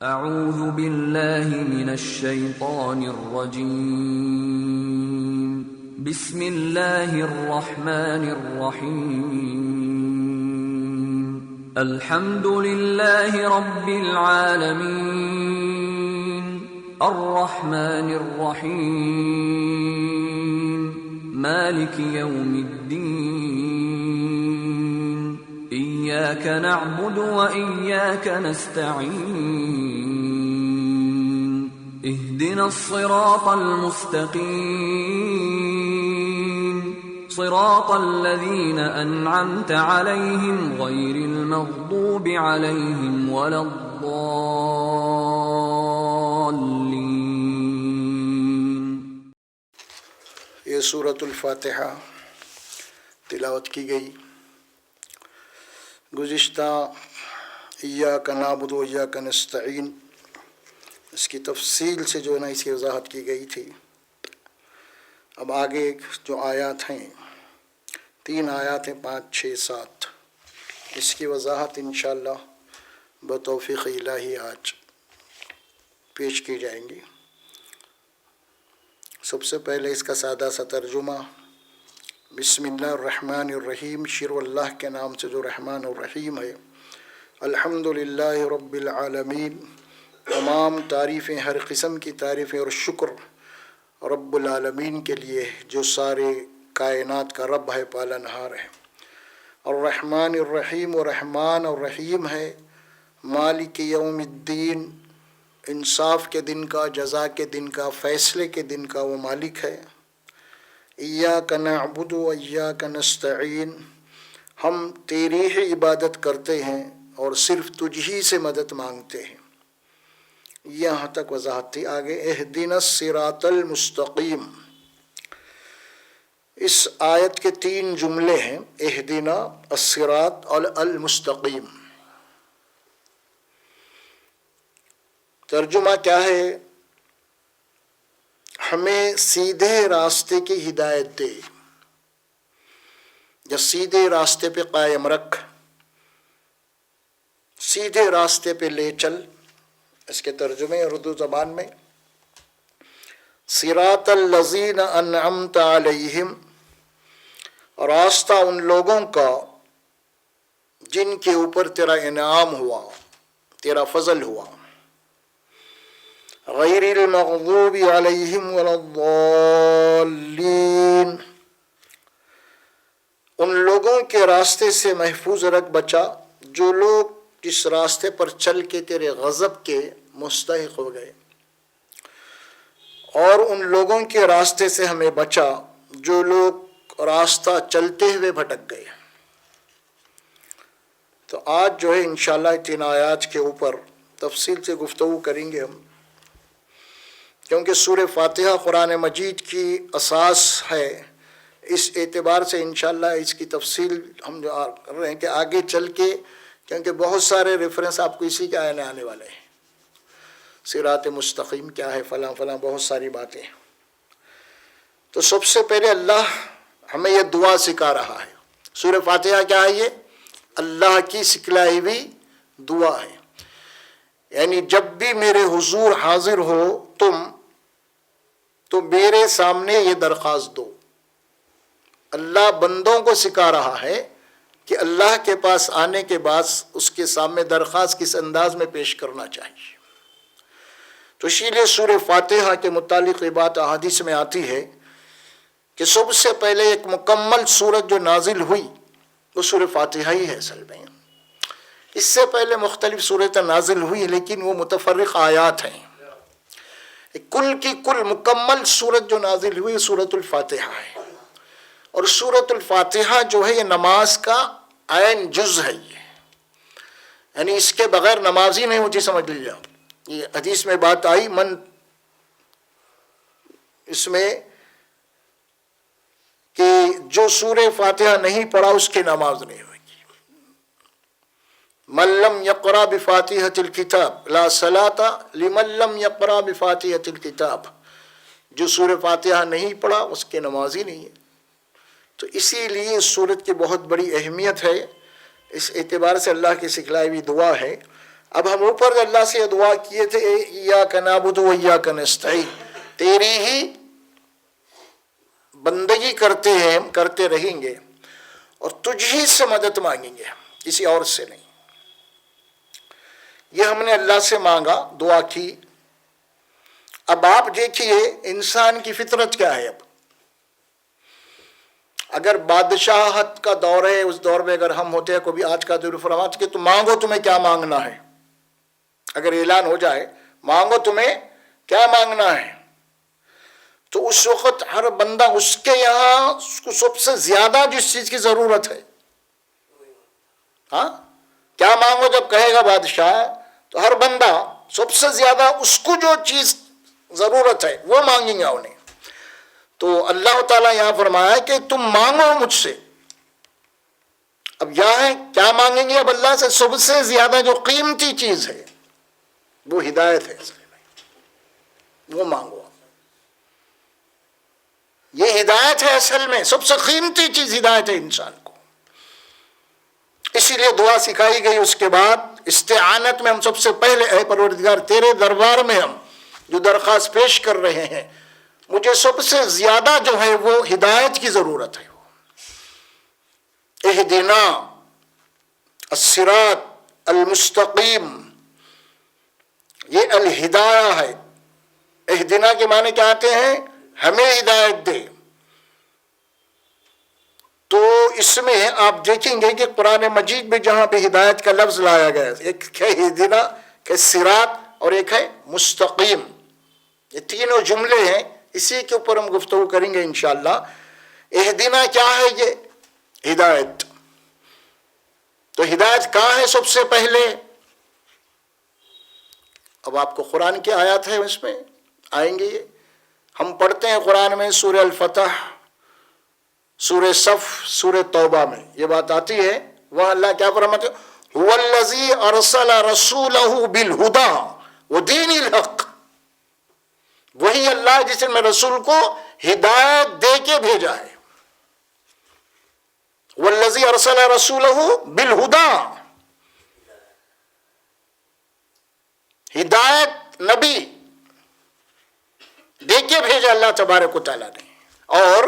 اعوذ باللہ من الشیطان الرجیم بسم اللہ الرحمن الرحیم الحمد للہ رب العالمین الرحمن الرحیم مالک یوم الدین إياك نعبد وإياك نستعين اهدنا الصراط المستقيم صراط الذين أنعمت عليهم غير المغضوب عليهم ولا الضالين. یہ سورۃ الفاتحہ تلاوت کی گئی. گزشتہ ایاک نعبد و ایاک نستعین اس کی تفصیل سے جو ہے نا اس کی وضاحت کی گئی تھی. اب آگے جو آیات ہیں 3 آیات ہیں 5, 6, 7 اس کی وضاحت انشاءاللہ بتوفیق الہی آج پیش کی جائیں گی. سب سے پہلے اس کا سادہ سا ترجمہ. بسم اللہ الرحمن الرحیم. شروع اللہ کے نام سے جو رحمان الرحیم ہے. الحمد للہ رب العالمین. تمام تعریفیں، ہر قسم کی تعریفیں اور شکر رب العالمین کے لیے جو سارے کائنات کا رب ہے، پالنہار ہے. الرحمن الرحیم، و رحمان اور رحیم ہے. مالک یوم الدین، انصاف کے دن کا، جزا کے دن کا، فیصلے کے دن کا وہ مالک ہے. ایاک نعبد و ایاک نستعین، ہم تیری ہی عبادت کرتے ہیں اور صرف تجھ ہی سے مدد مانگتے ہیں. یہاں تک وضاحت تھی. آگے اہدنا الصراط المستقیم. اس آیت کے 3 جملے ہیں. اہدنا الصراط المستقیم. ترجمہ کیا ہے؟ ہمیں سیدھے راستے کی ہدایت دے، یا سیدھے راستے پہ قائم رکھ، سیدھے راستے پہ لے چل. اس کے ترجمے اردو زبان میں صراط الذین انعمت علیہم، راستہ ان لوگوں کا جن کے اوپر تیرا انعام ہوا، تیرا فضل ہوا. غیر المغضوب علیہم ولا الضالین، ان لوگوں کے راستے سے محفوظ رکھ، بچا جو لوگ جس راستے پر چل کے تیرے غضب کے مستحق ہو گئے، اور ان لوگوں کے راستے سے ہمیں بچا جو لوگ راستہ چلتے ہوئے بھٹک گئے. تو آج جو ہے انشاءاللہ 3 آیات کے اوپر تفصیل سے گفتگو کریں گے ہم، کیونکہ سورہ فاتحہ قرآن مجید کی اساس ہے. اس اعتبار سے انشاءاللہ اس کی تفصیل ہم جو کر رہے ہیں کہ آگے چل کے، کیونکہ بہت سارے ریفرنس آپ کو اسی کے آنے والے ہیں. صراط مستقیم کیا ہے، فلاں فلاں، بہت ساری باتیں. تو سب سے پہلے اللہ ہمیں یہ دعا سکھا رہا ہے. سورہ فاتحہ کیا ہے؟ یہ اللہ کی سکھلائی ہوئی دعا ہے. یعنی جب بھی میرے حضور حاضر ہو تم، تو میرے سامنے یہ درخواست دو. اللہ بندوں کو سکھا رہا ہے کہ اللہ کے پاس آنے کے بعد اس کے سامنے درخواست کس انداز میں پیش کرنا چاہیے. تو اسی لیے سورہ فاتحہ کے متعلق یہ بات احادیث میں آتی ہے کہ سب سے پہلے ایک مکمل سورت جو نازل ہوئی وہ سورہ فاتحہ ہی ہے. اصل میں اس سے پہلے مختلف سورتیں نازل ہوئی، لیکن وہ متفرق آیات ہیں. کل کی کل مکمل سورت جو نازل ہوئی سورۃ الفاتحہ ہے. اور سورۃ الفاتحہ جو ہے یہ نماز کا عین جز ہے. یعنی اس کے بغیر نماز ہی نہیں ہوتی، سمجھ لیجیے آپ. یہ حدیث میں بات آئی، من اس میں کہ جو سورہ فاتحہ نہیں پڑھا اس کی نماز نہیں ہوگی. من لم یقرأ بفاتحۃ الکتاب لا صلاۃ لمن لم یقرأ بفاتحۃ الکتاب. جو سورہ فاتحہ نہیں پڑھا اس کی نماز ہی نہیں ہے. تو اسی لیے اس سورت کی بہت بڑی اہمیت ہے. اس اعتبار سے اللہ کی سکھلائی ہوئی دعا ہے. اب ہم اوپر اللہ سے دعا کیے تھے ایاک نعبد و ایاک نستعین، تیری ہی بندگی کرتے ہیں، کرتے رہیں گے اور تجھ ہی سے مدد مانگیں گے، کسی اور سے نہیں۔ یہ ہم نے اللہ سے مانگا، دعا کی۔ اب آپ دیکھیے انسان کی فطرت کیا ہے۔ اب اگر بادشاہت کا دور ہے، اس دور میں اگر ہم ہوتے ہیں، کوئی آج کا دور فرماتے کہ تم مانگو تمہیں کیا مانگنا ہے، اگر اعلان ہو جائے مانگو تمہیں کیا مانگنا ہے، تو اس وقت ہر بندہ اس کے یہاں اس کو سب سے زیادہ جس چیز کی ضرورت ہے، ہاں کیا مانگو جب کہے گا بادشاہ، تو ہر بندہ سب سے زیادہ اس کو جو چیز ضرورت ہے وہ مانگیں گا انہیں۔ تو اللہ تعالیٰ یہاں فرمایا کہ تم مانگو مجھ سے۔ اب یہاں ہے کیا مانگیں گے اب اللہ سے؟ سب سے زیادہ جو قیمتی چیز ہے وہ ہدایت ہے، وہ مانگو۔ یہ ہدایت ہے، اصل میں سب سے قیمتی چیز ہدایت ہے انسان کو، اسی لیے دعا سکھائی گئی۔ اس کے بعد استعانت میں ہم سب سے پہلے اے پروردگار تیرے دربار میں ہم جو درخواست پیش کر رہے ہیں، مجھے سب سے زیادہ جو ہے وہ ہدایت کی ضرورت ہے۔ اہدنا الصراط المستقیم، یہ الہدایہ ہے۔ اہدنا کے معنی کیا آتے ہیں؟ ہمیں ہدایت دے۔ تو اس میں آپ دیکھیں گے کہ قرآن مجید میں جہاں پہ ہدایت کا لفظ لایا گیا ہے، ایک ہے اہدنا، ایک صراط اور ایک ہے مستقیم، یہ تینوں جملے ہیں، اسی کے اوپر ہم گفتگو کریں گے انشاءاللہ۔ اہدنا کیا ہے؟ یہ ہدایت۔ تو ہدایت کہاں ہے سب سے پہلے؟ اب آپ کو قرآن کی آیات ہے، اس میں آئیں گے یہ۔ ہم پڑھتے ہیں قرآن میں سورہ الفتح، سورہ صف، سورہ توبہ میں یہ بات آتی ہے، وہاں اللہ کیا فرماتے ہیں؟ هو الذی ارسل رسولہ بالہدی ودین الحق، وہی اللہ جس نے رسول کو ہدایت دے کے بھیجا ہے۔ والذی ارسل رسولہ بالہدی، ہدایت نبی دے کے بھیجا اللہ تبارک و تعالیٰ نے۔ اور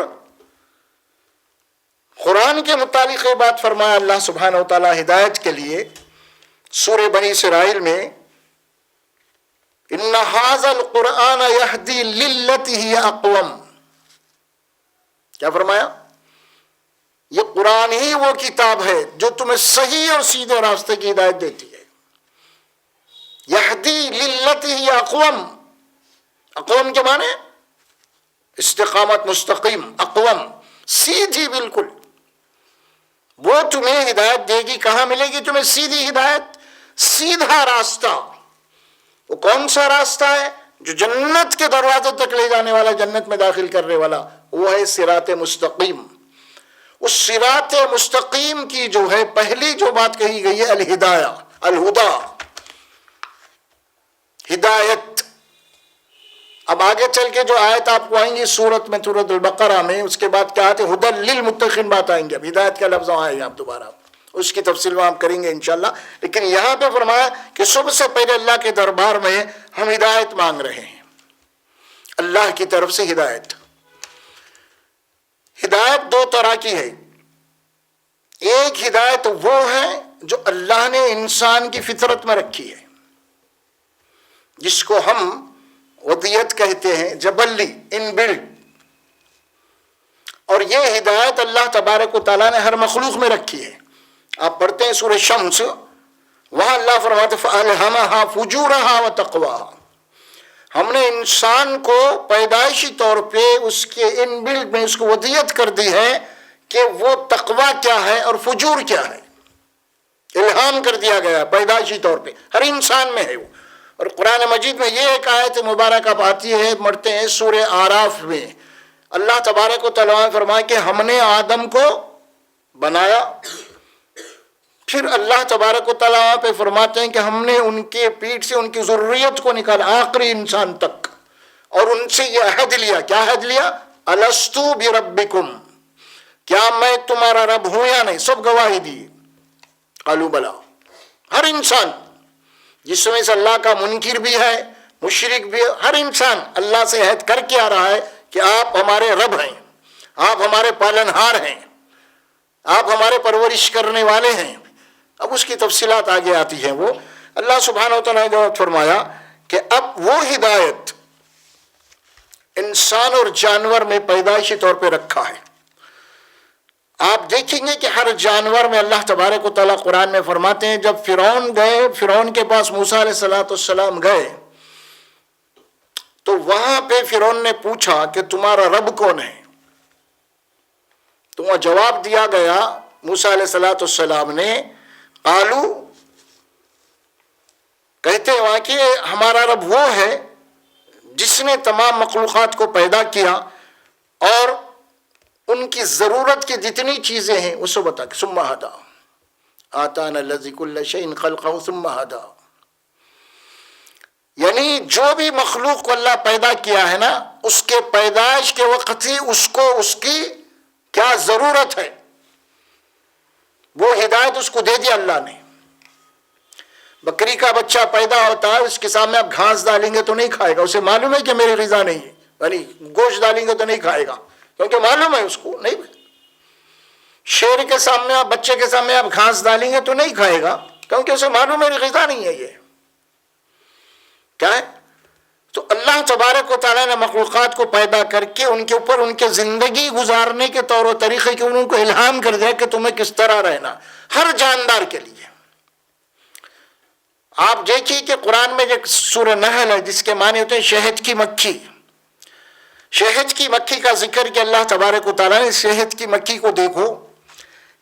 قرآن کے متعلق یہ بات فرمایا اللہ سبحانہ و تعالیٰ ہدایت کے لیے سورہ بنی اسرائیل میں، ان ھذا القرآن یہدی للتی ہی اقوم، کیا فرمایا؟ یہ قرآن ہی وہ کتاب ہے جو تمہیں صحیح اور سیدھے راستے کی ہدایت دیتی ہے۔ یہدی للتی ہی اقوم، اقوام کے معنی استقامت، مستقیم، اقوام سیدھی بالکل۔ وہ تمہیں ہدایت دے گی، کہاں ملے گی تمہیں سیدھی ہدایت؟ سیدھا راستہ۔ وہ کون سا راستہ ہے؟ جو جنت کے دروازے تک لے جانے والا، جنت میں داخل کرنے والا، وہ ہے صراط مستقیم۔ اس صراط مستقیم کی جو ہے پہلی جو بات کہی گئی ہے الہدایہ، الہدا، ہدایت۔ اب آگے چل کے جو آیت آپ کو آئیں گی سورت میں، سورۃ البقرہ میں، اس کے بعد کیا آتے ہیں؟ ہدی للمتقین بات آئیں گے۔ اب ہدایت کا لفظ آئے گا آپ دوبارہ، اس کی تفصیل میں آپ کریں گے انشاءاللہ۔ لیکن یہاں پہ فرمایا کہ سب سے پہلے اللہ کے دربار میں ہم ہدایت مانگ رہے ہیں، اللہ کی طرف سے ہدایت۔ ہدایت دو طرح کی ہے۔ ایک ہدایت وہ ہے جو اللہ نے انسان کی فطرت میں رکھی ہے، جس کو ہم وضعیت کہتے ہیں، جبلی، ان بلڈ۔ اور یہ ہدایت اللہ تبارک و تعالیٰ نے ہر مخلوق میں رکھی ہے۔ آپ پڑھتے ہیں سورہ شمس، وہاں اللہ فرماتے فَأَلْهَمَهَا فُجُورَهَا وَتَقْوَاهَا، ہم نے انسان کو پیدائشی طور پہ اس کے ان بلڈ میں اس کو وضعیت کر دی ہے کہ وہ تقوی کیا ہے اور فجور کیا ہے، الہام کر دیا گیا پیدائشی طور پہ، ہر انسان میں ہے وہ۔ اور قرآن مجید میں یہ ایک آیت مبارکہ آتی ہے، پڑھتے ہیں سورہ آراف میں، اللہ تبارک و تعالیٰ نے فرمایا کہ ہم نے آدم کو بنایا، پھر اللہ تبارک و تعالیٰ پہ فرماتے ہیں کہ ہم نے ان کے پیٹ سے ان کی ذریت کو نکالا آخری انسان تک، اور ان سے یہ عہد لیا۔ کیا عہد لیا؟ الستو بربکم، کیا میں تمہارا رب ہوں یا نہیں؟ سب گواہی دی، قالوا بلا، ہر انسان جس میں سے اللہ کا منکر بھی ہے، مشرک بھی ہے، ہر انسان اللہ سے عہد کر کے آ رہا ہے کہ آپ ہمارے رب ہیں، آپ ہمارے پالنہار ہیں، آپ ہمارے پرورش کرنے والے ہیں۔ اب اس کی تفصیلات آگے آتی ہیں۔ وہ اللہ سبحانہ و تعالیٰ نے جو فرمایا کہ اب وہ ہدایت انسان اور جانور میں پیدائشی طور پہ رکھا ہے۔ آپ دیکھیں گے کہ ہر جانور میں اللہ تبارک و تعالیٰ قرآن میں فرماتے ہیں، جب فرعون کے پاس موسیٰ علیہ السلام گئے تو وہاں پہ فرعون نے پوچھا کہ تمہارا رب کون ہے؟ تو وہاں جواب دیا گیا موسیٰ علیہ السلام نے، قالو، کہتے ہیں وہاں کہ ہمارا رب وہ ہے جس نے تمام مخلوقات کو پیدا کیا اور ان کی ضرورت کی جتنی چیزیں ہیں اسے بتا کہ ثم ہدی آتانا الذی کل شیء خلقہ ثم ہدی، یعنی جو بھی مخلوق کو اللہ پیدا کیا ہے نا، اس کے پیدائش کے وقت ہی اس کو اس کی کیا ضرورت ہے وہ ہدایت اس کو دے دیا اللہ نے۔ بکری کا بچہ پیدا ہوتا ہے، اس کے سامنے آپ گھاس ڈالیں گے تو نہیں کھائے گا، اسے معلوم ہے کہ میری غذا نہیں ہے، یعنی گوشت ڈالیں گے تو نہیں کھائے گا کیونکہ معلوم ہے اس کو نہیں۔ شیر کے سامنے آپ، بچے کے سامنے آپ گھاس ڈالیں گے تو نہیں کھائے گا کیونکہ اسے معلوم ہے میری غذا نہیں ہے۔ یہ کیا ہے؟ تو اللہ تبارک و تعالیٰ نے مخلوقات کو پیدا کر کے ان کے اوپر ان کے زندگی گزارنے کے طور و طریقے کے ان کو الہام کر دیا کہ تمہیں کس طرح رہنا، ہر جاندار کے لیے۔ آپ دیکھیے کہ قرآن میں ایک سورہ نحل ہے جس کے معنی ہوتے ہیں شہد کی مکھی۔ شہد کی مکھی کا ذکر کہ اللہ تبارک و تعالیٰ نے شہد کی مکھی کو دیکھو،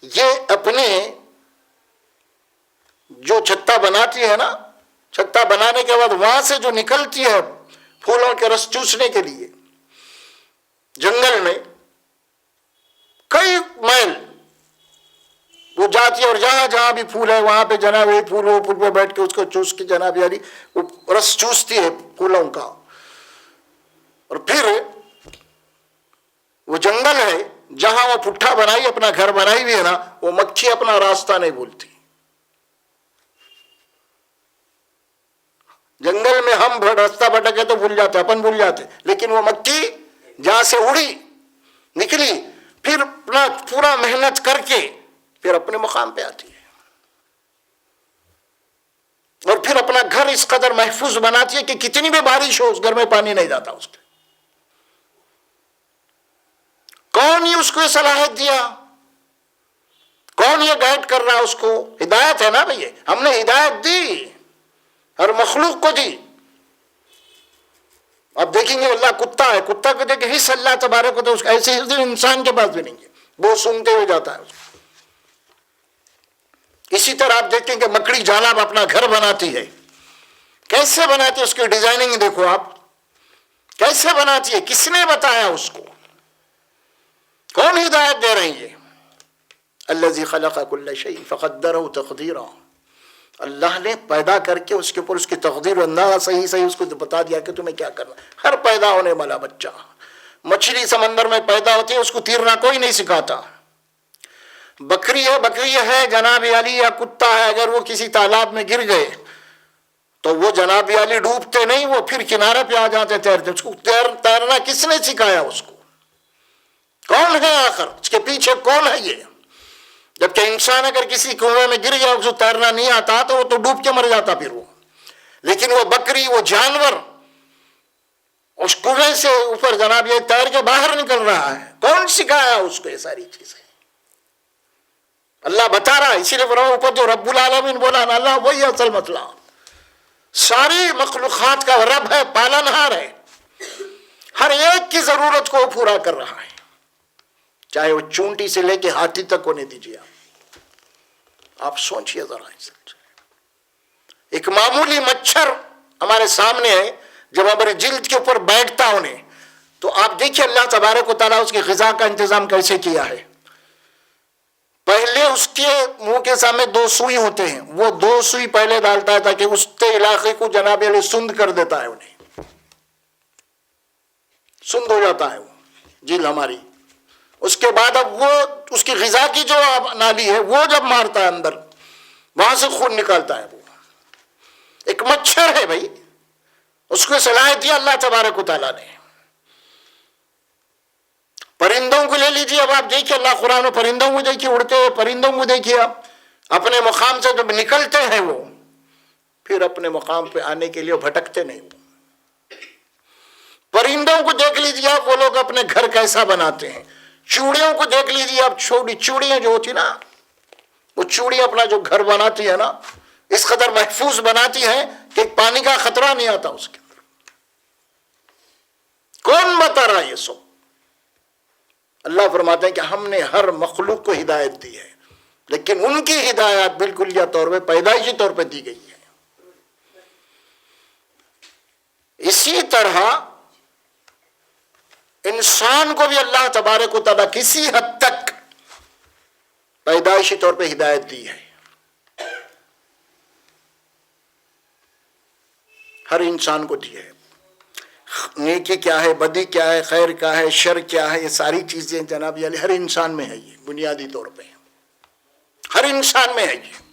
یہ اپنے جو چھتا بناتی ہے نا، چھتا بنانے کے بعد وہاں سے جو نکلتی ہے پھولوں کے رس چوسنے کے لیے جنگل میں کئی میل وہ جاتی ہے اور جہاں جہاں بھی پھول ہے وہاں پہ جناب یہ پھول، وہ پھول پہ بیٹھ کے اس کو چوس کے جناب یعنی وہ رس چوستی ہے پھولوں کا۔ اور پھر وہ جنگل ہے جہاں وہ پٹھا بنائی اپنا گھر بنائی ہوئی ہے نا، وہ مکھی اپنا راستہ نہیں بھولتی۔ جنگل میں ہم راستہ بھٹکے تو بھول جاتے، اپن بھول جاتے، لیکن وہ مکھی جہاں سے اڑی نکلی پھر اپنا پورا محنت کر کے پھر اپنے مقام پہ آتی ہے اور پھر اپنا گھر اس قدر محفوظ بناتی ہے کہ کتنی بھی بارش ہو اس گھر میں پانی نہیں جاتا اس کے۔ کون یہ اس کو یہ صلاحیت دیا؟ کون یہ گائیڈ کر رہا اس کو؟ ہدایت ہے نا بھئی، ہم نے ہدایت دی، ہر مخلوق کو دی۔ اب دیکھیں گے اللہ کتا ہے، کتا کو دیکھ حص اللہ تبارک کو تو اس کا ایسے ہی انسان کے پاس بھی نہیں ہے، وہ سنتے ہوئے جاتا ہے۔ اسی طرح آپ دیکھیں کہ مکڑی جالا اپنا گھر بناتی ہے، کیسے بناتی ہے؟ اس کی ڈیزائننگ دیکھو آپ کیسے بناتی ہے، کس نے بتایا اس کو؟ کون ہدایت دے رہی ہے؟ الذی خلق کل شیء فقدرہ تقدیرا، اللہ نے پیدا کر کے اس کے اوپر اس کی تقدیر اندازہ صحیح اس کو بتا دیا کہ تمہیں کیا کرنا۔ ہر پیدا ہونے والا بچہ، مچھلی سمندر میں پیدا ہوتی ہے اس کو تیرنا کوئی نہیں سکھاتا۔ بکری ہے جناب علی، یا کتا ہے، اگر وہ کسی تالاب میں گر گئے تو وہ جناب علی ڈوبتے نہیں، وہ پھر کنارے پہ آ جاتے تیرتے۔ اس کو تیرنا کس نے سکھایا اس کو؟ کون ہے آخر اس کے پیچھے کون ہے؟ یہ جبکہ انسان اگر کسی کنویں میں گر گیا اس کو تیرنا نہیں آتا تو وہ تو ڈوب کے مر جاتا پھر وہ، لیکن وہ بکری، وہ جانور اس کنویں سے اوپر جناب یہ تیر کے باہر نکل رہا ہے۔ کون سکھایا اس کو یہ ساری چیزیں؟ اللہ بتا رہا ہے، اسی لیے اوپر جو رب العالمین بولا نا، اللہ وہی اصل مسئلہ، ساری مخلوقات کا رب ہے، پالنہار ہے، ہر ایک کی ضرورت کو پورا کر رہا ہے، چاہے وہ چونٹی سے لے کے ہاتھی تک ہونے دیجیے۔ آپ سوچئے ذرا، ایک معمولی مچھر ہمارے سامنے ہے، جب ہمارے جلد کے اوپر بیٹھتا انہیں تو آپ دیکھیے اللہ تبارک و تعالیٰ اس کی غذا کا انتظام کیسے کیا ہے۔ پہلے اس کے منہ کے سامنے 2 سوئی ہوتے ہیں، وہ 2 سوئی پہلے ڈالتا ہے تاکہ اس علاقے کو جناب علی سند کر دیتا ہے، انہیں سند ہو جاتا ہے وہ جلد ہماری۔ اس کے بعد اب وہ اس کی غذا کی جو نالی ہے وہ جب مارتا ہے اندر، وہاں سے خون نکالتا ہے وہ۔ ایک مچھر ہے بھائی، اس کو صلاحیت دی اللہ تبارک و تعالیٰ نے۔ پرندوں کو لے لیجیے، اب آپ دیکھیے اللہ قرآن میں پرندوں کو دیکھیے اڑتے ہوئے، پرندوں کو دیکھیے آپ اپنے مقام سے جب نکلتے ہیں وہ پھر اپنے مقام پہ آنے کے لیے بھٹکتے نہیں۔ پرندوں کو دیکھ لیجیے آپ، وہ لوگ اپنے گھر کیسا بناتے ہیں۔ چوڑیوں کو دیکھ لیجیے آپ، چھوٹی چوڑیاں جو ہوتی نا، وہ چوڑی اپنا جو گھر بناتی ہے نا، اس قدر محفوظ بناتی ہے کہ پانی کا خطرہ نہیں آتا اس کے اندر۔ کون بتا رہا ہے یہ سب؟ اللہ فرماتے ہیں کہ ہم نے ہر مخلوق کو ہدایت دی ہے، لیکن ان کی ہدایت بالکلیہ طور پہ پیدائشی طور پہ دی گئی ہے۔ اسی طرح انسان کو بھی اللہ تبارک و تعالیٰ کسی حد تک پیدائشی طور پہ ہدایت دی ہے۔ ہر انسان کو دی ہے۔ نیکی کیا ہے، بدی کیا ہے، خیر کیا ہے، شر کیا ہے، یہ ساری چیزیں جناب علی ہر انسان میں ہے، یہ بنیادی طور پہ ہر انسان میں ہے یہ۔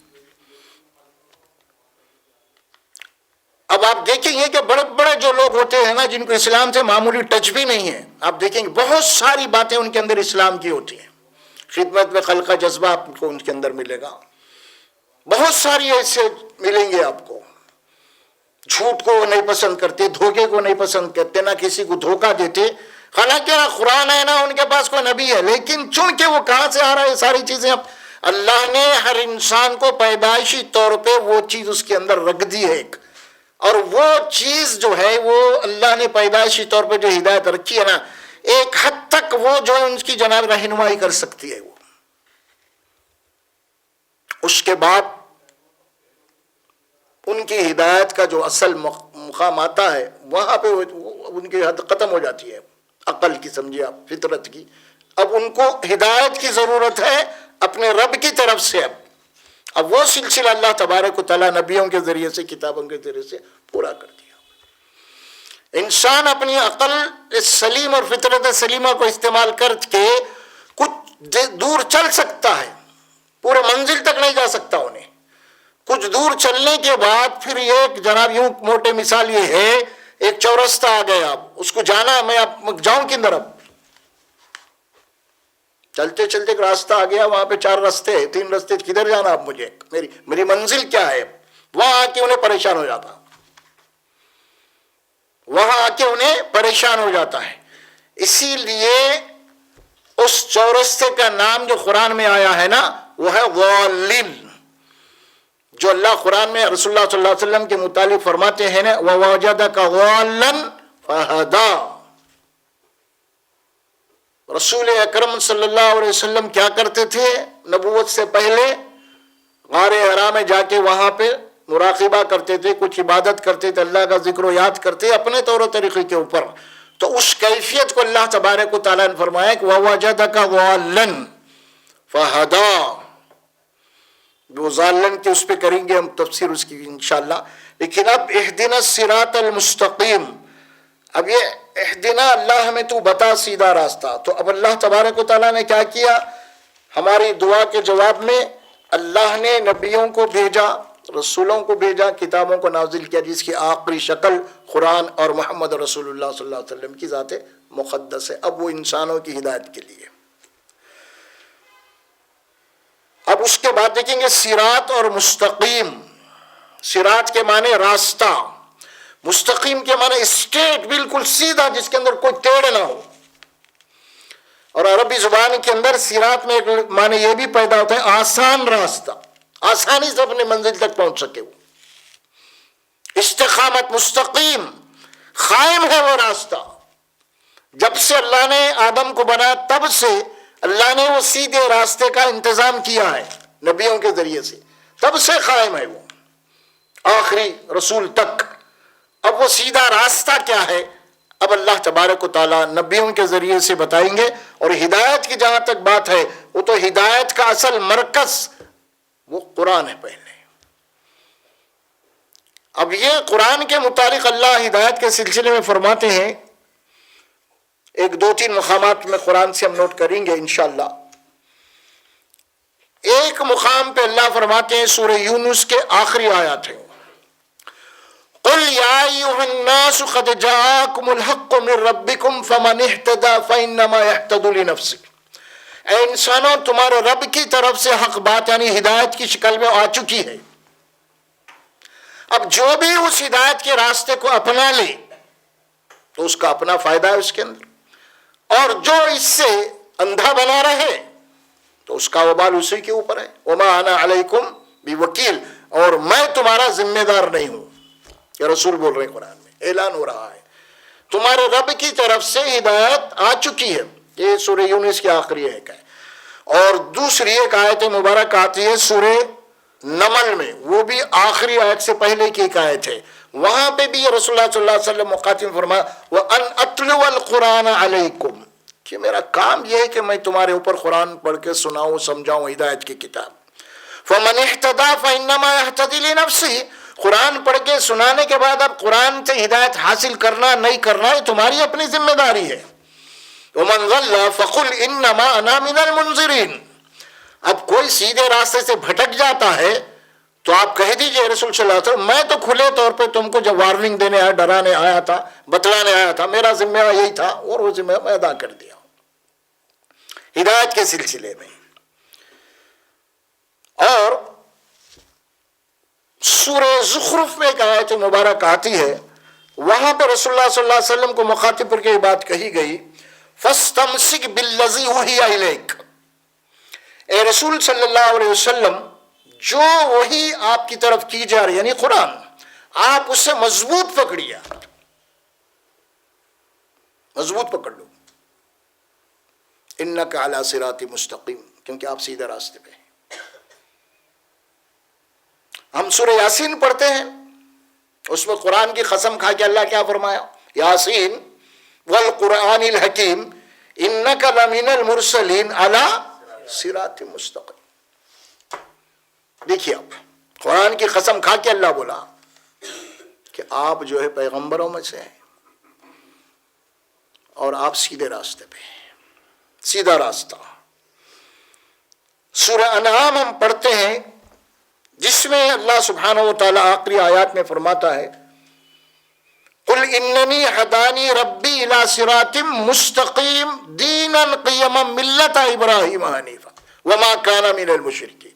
اب آپ دیکھیں گے کہ بڑے بڑے جو لوگ ہوتے ہیں نا، جن کو اسلام سے معمولی ٹچ بھی نہیں ہے، آپ دیکھیں گے بہت ساری باتیں ان کے اندر اسلام کی ہوتی ہیں۔ خدمت میں خلق کا جذبہ آپ کو ان کے اندر ملے گا، بہت ساری ایسے ملیں گے آپ کو۔ جھوٹ کو وہ نہیں پسند کرتے، دھوکے کو نہیں پسند کرتے، نہ کسی کو دھوکہ دیتے۔ حالانکہ نہ قرآن ہے نہ ان کے پاس کوئی نبی ہے، لیکن چونکہ وہ کہاں سے آ رہا ہے یہ ساری چیزیں، اب اللہ نے ہر انسان کو پیدائشی طور پہ وہ چیز اس کے اندر رکھ دی ہے ایک، اور وہ چیز جو ہے وہ اللہ نے پیدائشی طور پہ جو ہدایت رکھی ہے نا، ایک حد تک وہ جو ان کی جناب رہنمائی کر سکتی ہے وہ۔ اس کے بعد ان کی ہدایت کا جو اصل مقام آتا ہے وہاں پہ ان کی حد ختم ہو جاتی ہے، عقل کی سمجھیے آپ، فطرت کی۔ اب ان کو ہدایت کی ضرورت ہے اپنے رب کی طرف سے۔ اب وہ سلسلہ اللہ تبارک و تعالیٰ نبیوں کے ذریعے سے، کتابوں کے ذریعے سے پورا کر دیا۔ انسان اپنی عقل سلیم اور فطرت سلیمہ کو استعمال کر کے کچھ دور چل سکتا ہے، پورے منزل تک نہیں جا سکتا انہیں۔ کچھ دور چلنے کے بعد پھر ایک جناب یوں موٹے مثال یہ ہے، ایک چورستہ آ گیا، اب اس کو جانا، میں اب جاؤں کدھر؟ اب چلتے چلتے ایک راستہ آ گیا، وہاں پہ 4 راستے ہیں، 3 راستے، کدھر جانا اب مجھے؟ میری منزل کیا ہے؟ وہاں آ کے انہیں پریشان ہو جاتا، وہاں آ کے انہیں پریشان ہو جاتا ہے۔ اسی لیے اس چورستے کا نام جو قرآن میں آیا ہے نا، وہ ہے ضالین۔ جو اللہ قرآن میں رسول اللہ صلی اللہ علیہ وسلم کے متعلق فرماتے ہیں نا، وَوَجَدَكَ ضَالًّا فَهَدَىٰ۔ رسول اکرم صلی اللہ علیہ وسلم کیا کرتے تھے؟ نبوت سے پہلے غار حرا میں جا کے وہاں پہ مراقبہ کرتے تھے، کچھ عبادت کرتے تھے، اللہ کا ذکر و یاد کرتے اپنے طور و طریقے کے اوپر۔ تو اس کیفیت کو اللہ تبارک و تعالیٰ نے فرمایا کہ وَوَجَدَكَ ضَالًّا فَهَدَىٰ۔ وہ ضالن کی اس پہ کریں گے ہم تفسیر اس کی انشاءاللہ۔ لیکن اب اہدنا الصراط المستقیم، اب یہ اہدنا اللہ ہمیں تو بتا سیدھا راستہ۔ تو اب اللہ تبارک و تعالیٰ نے کیا کیا؟ ہماری دعا کے جواب میں اللہ نے نبیوں کو بھیجا، رسولوں کو بھیجا، کتابوں کو نازل کیا، جس کی آخری شکل قرآن اور محمد رسول اللہ صلی اللہ علیہ وسلم کی ذات مقدس ہے۔ اب وہ انسانوں کی ہدایت کے لیے۔ اب اس کے بعد دیکھیں گے صراط اور مستقیم۔ صراط کے معنی راستہ، مستقیم کے معنی اسٹریٹ، بالکل سیدھا، جس کے اندر کوئی ٹیڑھ نہ ہو۔ اور عربی زبان کے اندر صراط میں ایک معنی یہ بھی پیدا ہوتا ہے آسان راستہ، آسانی سے اپنے منزل تک پہنچ سکے وہ۔ استقامت، مستقیم، قائم ہے وہ راستہ۔ جب سے اللہ نے آدم کو بنایا تب سے اللہ نے وہ سیدھے راستے کا انتظام کیا ہے نبیوں کے ذریعے سے، تب سے قائم ہے وہ آخری رسول تک۔ اب وہ سیدھا راستہ کیا ہے؟ اب اللہ تبارک و تعالیٰ نبیوں کے ذریعے سے بتائیں گے۔ اور ہدایت کی جہاں تک بات ہے، وہ تو ہدایت کا اصل مرکز وہ قرآن ہے پہلے۔ اب یہ قرآن کے متعلق اللہ ہدایت کے سلسلے میں فرماتے ہیں، ایک 2-3 مقامات میں قرآن سے ہم نوٹ کریں گے انشاءاللہ۔ ایک مقام پہ اللہ فرماتے ہیں، سورہ یونس کے آخری آیات ہیں، قل یا ایھا الناس قد جاءکم الحق من ربکم فمن اہتدی فانما یہتدی لنفسہ، اے انسانوں تمہارے رب کی طرف سے حق بات یعنی ہدایت کی شکل میں آ چکی ہے، اب جو بھی اس ہدایت کے راستے کو اپنا لے تو اس کا اپنا فائدہ ہے اس کے اندر، اور جو اس سے اندھا بنا رہے تو اس کا وبال اسی کے اوپر ہے۔ وما انا علیکم بوکیل، اور میں تمہارا ذمہ دار نہیں ہوں، یہ رسول بول رہے ہیں، قرآن میں اعلان ہو رہا ہے تمہارے رب کی طرف سے ہدایت آ چکی ہے۔ یہ سورہ یونس کی آخری ایک ہے، اور دوسری ایک آیت مبارک آتی ہے سورہ نمل میں، وہ بھی آخری آیت سے پہلے کی ایک آیت ہے، وہاں پہ بھی رسول اللہ صلی اللہ علیہ وسلم مخاطب فرمایا وَأَنْ أَتْلُوَ الْقُرْآنَ عَلَيْكُمْ، کہ میرا کام یہ ہے کہ میں تمہارے اوپر قرآن پڑھ کے سناؤں سمجھاؤں ہدایت کی کتاب۔ فَمَنِ اهْتَدَى فَإِنَّمَا يَهْتَدِي لِنَفْسِهِ، قرآن پڑھ کے سنانے کے بعد اب قرآن سے ہدایت حاصل کرنا نہیں کرنا یہ تمہاری اپنی ذمہ داری ہے۔ وَمَنْ ضَلَّ فَقُلْ إِنَّمَا أَنَا مِنَ الْمُنذِرِينَ، اب کوئی سیدھے راستے سے بھٹک جاتا ہے تو آپ کہہ دیجئے رسول صلی اللہ علیہ وسلم میں تو کھلے طور پہ تم کو جب وارننگ دینے آیا، ڈرانے آیا تھا، بتلانے آیا تھا، میرا ذمہ یہی تھا اور وہ ذمہ میں ادا کر دیا ہدایت کے سلسلے میں۔ اور سورہ زخرف میں ایک آیت مبارک آتی ہے، وہاں پہ رسول اللہ صلی اللہ علیہ وسلم کو مخاطب کر کے یہ بات کہی گئی فَاسْتَمْسِكْ بِالَّذِي أُوحِيَ إِلَيْكَ، اے رسول صلی اللہ علیہ وسلم جو وہی آپ کی طرف کی جا رہی یعنی قرآن، آپ اسے مضبوط پکڑیے، مضبوط پکڑ لو، اِنَّكَ عَلَى صِرَاطٍ مُسْتَقِيمٍ، کیونکہ آپ سیدھے راستے پہ ہیں۔ ہم سورہ یاسین پڑھتے ہیں، اس میں قرآن کی قسم کھا کے اللہ کیا فرمایا، یاسین والقرآن الحکیم انک لمن المرسلین علی صراط مستقیم۔ دیکھیے آپ قرآن کی قسم کھا کے اللہ بولا کہ آپ جو ہے پیغمبروں میں سے ہیں اور آپ سیدھے راستے پہ ہیں، سیدھا راستہ۔ سورہ انعام ہم پڑھتے ہیں جس میں اللہ سبحانہ و تعالیٰ آخری آیات میں فرماتا ہے قل اننی ہدانی ربی الی صراط مستقیم دینا قیما ملت ابراہیم حنیفا وما کان من المشرکین۔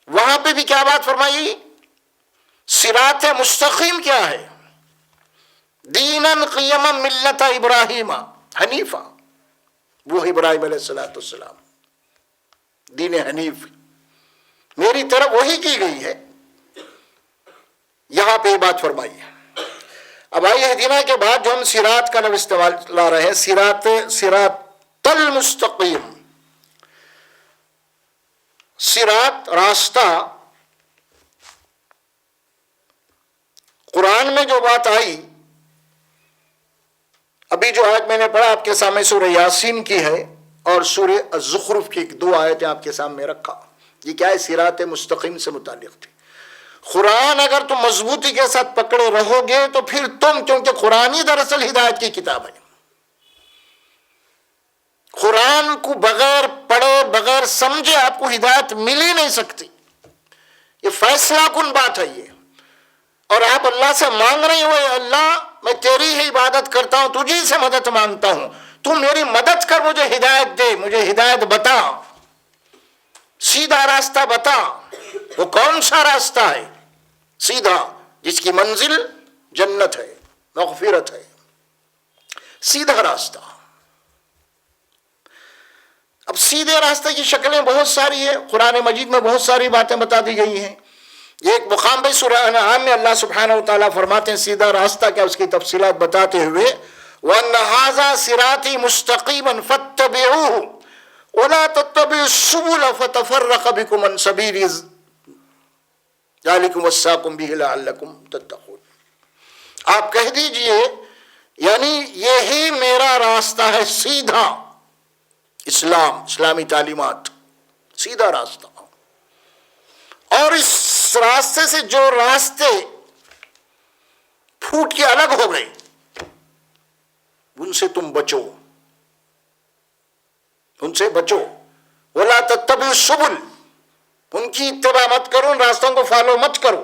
وہاں پہ بھی کیا بات فرمائی، صراط مستقیم کیا ہے، دینا قیما ملت ابراہیم حنیفا، وہ ابراہیم علیہ السلام دین حنیف میری طرف وہی کی گئی ہے، یہاں پہ یہ بات فرمائی ہے۔ اب آئی ہدینہ کے بعد جو ہم صراط کا لفظ استعمال لا رہے ہیں، صراط المستقیم، صراط راستہ، قرآن میں جو بات آئی ابھی جو آیت میں نے پڑھا آپ کے سامنے سورہ یاسین کی ہے اور سورہ الزخرف کی دو آیتیں آپ کے سامنے رکھا، یہ کیا ہے، صراط مستقیم سے متعلق تھی۔ قرآن اگر تم مضبوطی کے ساتھ پکڑے رہو گے تو پھر تم، کیونکہ قرآن ہی دراصل ہدایت کی کتاب ہے، قرآن کو بغیر پڑھے بغیر سمجھے آپ کو ہدایت مل ہی نہیں سکتی، یہ فیصلہ کن بات ہے یہ۔ اور آپ اللہ سے مانگ رہے ہو اللہ میں تیری ہی عبادت کرتا ہوں، تجھی سے مدد مانگتا ہوں، تو میری مدد کر، مجھے ہدایت دے، مجھے ہدایت بتا، سیدھا راستہ بتا۔ وہ کون سا راستہ ہے سیدھا، جس کی منزل جنت ہے، مغفرت ہے، سیدھا راستہ۔ اب سیدھے راستے کی شکلیں بہت ساری ہیں، قرآن مجید میں بہت ساری باتیں بتا دی گئی ہیں۔ یہ ایک مقام پہ سورہ انعام میں اللہ سبحانہ وتعالیٰ فرماتے ہیں سیدھا راستہ کیا، اس کی تفصیلات بتاتے ہوئے وَأَنَّ هَٰذَا صِرَاطِي مُسْتَقِيمًا فَاتَّبِعُوهُ وَلَا تَتَّبِعُوا السُّبُلَ فَتَفَرَّقَ بِكُمْ عَن سَبِيلِهِ ذَٰلِكُمْ وَصَّاكُمْ بِهِ لَعَلَّكُمْ تَتَّقُونَ۔ آپ کہہ دیجئے یعنی یہی میرا راستہ ہے سیدھا، اسلام، اسلامی تعلیمات، سیدھا راستہ۔ اور اس راستے سے جو راستے پھوٹ کے الگ ہو گئے ان سے تم بچو، ان سے بچو۔ وَلَا تَتَّبِعُوا السُّبُلَ، ان کی اتباع مت کرو، ان راستوں کو فالو مت کرو۔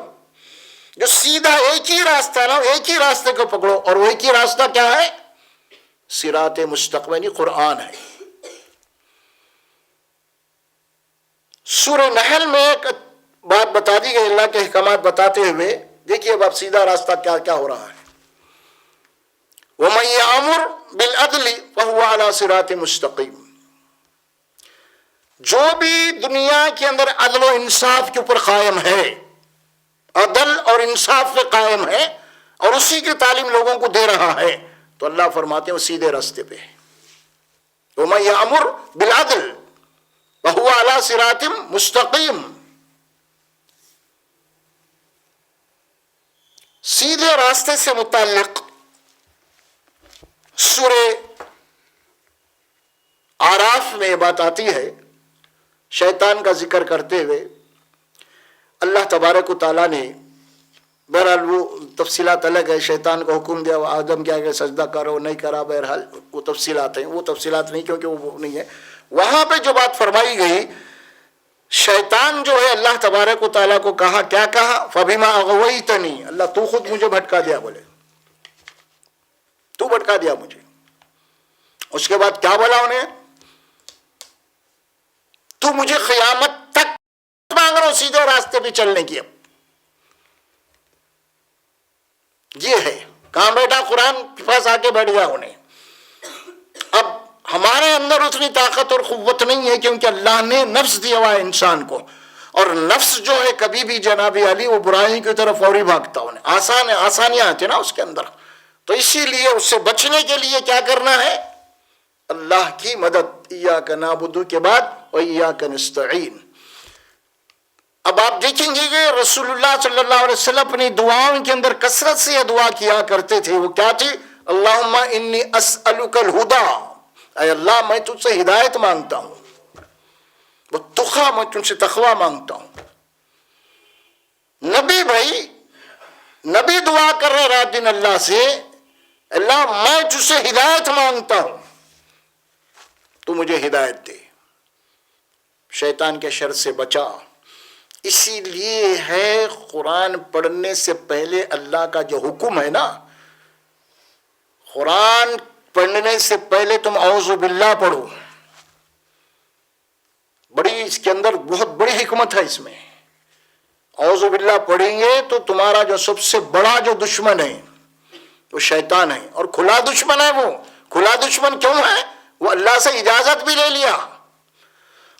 جو سیدھا ایک ہی راستہ نا، ایک ہی راستے کو پکڑو، اور وہ ایک ہی راستہ کیا ہے؟ صراط مستقیم قرآن ہے۔ سورہ نحل میں ایک بات بتا دی گئی اللہ کے احکامات بتاتے ہوئے، دیکھیے اب سیدھا راستہ کیا کیا ہو رہا ہے۔ وَمَن يَأْمُرْ بِالْعَدْلِ فَهُوَ عَلَى صِرَاطٍ مُسْتَقِيمٍ، جو بھی دنیا کے اندر عدل و انصاف کے اوپر قائم ہے، عدل اور انصاف پہ قائم ہے اور اسی کی تعلیم لوگوں کو دے رہا ہے، تو اللہ فرماتے ہیں وہ سیدھے راستے پہ ہے۔ وَمَن يَأْمُرْ بِالْعَدْلِ فَهُوَ عَلَى صِرَاطٍ مُسْتَقِيمٍ، سیدھے راستے سے متعلق سورہ آراف میں یہ بات آتی ہے، شیطان کا ذکر کرتے ہوئے اللہ تبارک و تعالیٰ نے، بہرحال وہ تفصیلات الگ ہے، شیطان کو حکم دیا آدم کیا کہ سجدہ کرو، نہیں کرا، بہرحال وہ تفصیلات ہیں، وہ تفصیلات نہیں کیونکہ وہ نہیں ہے۔ وہاں پہ جو بات فرمائی گئی، شیطان جو ہے اللہ تبارک و تعالیٰ کو کہا، کیا کہا؟ فَبِمَا أَغْوَيْتَنِي، اللہ تو خود مجھے بھٹکا دیا، بولے تو بھٹکا دیا مجھے۔ اس کے بعد کیا بولا انہیں؟ تو مجھے قیامت تک مانگ رہا ہوں سیدھے راستے پہ چلنے کی۔ اب یہ ہے کہاں بیٹھا؟ قرآن کے پاس آ کے بیٹھ گیا انہیں۔ اب ہمارے اندر اتنی طاقت اور قوت نہیں ہے کیونکہ اللہ نے نفس دیا ہوا ہے انسان کو، اور نفس جو ہے کبھی بھی جناب علی وہ برائی کی طرف فوری بھاگتا انہیں، آسان ہے، آسانیاں آتی نا اس کے اندر، تو اسی لیے اس سے بچنے کے لیے کیا کرنا ہے؟ اللہ کی مدد، ایاک نعبد کے بعد وایاک نستعین۔ اب آپ دیکھیں گے کہ رسول اللہ صلی اللہ علیہ وسلم اپنی دعاؤں کے اندر کثرت سے یہ دعا کیا کرتے تھے، وہ کیا تھی؟ اللہم انی اسألک الہدا، اے اللہ میں تجھ سے ہدایت مانگتا ہوں، وہ تقویٰ، میں تجھ سے تقویٰ مانگتا ہوں۔ نبی بھائی، نبی دعا کر رہے رات دن اللہ سے، اللہ میں تجھ سے ہدایت مانگتا ہوں، تو مجھے ہدایت دے، شیطان کے شر سے بچا۔ اسی لیے ہے قرآن پڑھنے سے پہلے اللہ کا جو حکم ہے نا، قرآن پڑھنے سے پہلے تم اعوذ باللہ پڑھو، بڑی اس کے اندر بہت بڑی حکمت ہے اس میں۔ اعوذ باللہ پڑھیں گے تو تمہارا جو سب سے بڑا جو دشمن ہے وہ شیطان ہے، اور کھلا دشمن ہے۔ وہ کھلا دشمن کیوں ہے؟ وہ اللہ سے اجازت بھی لے لیا،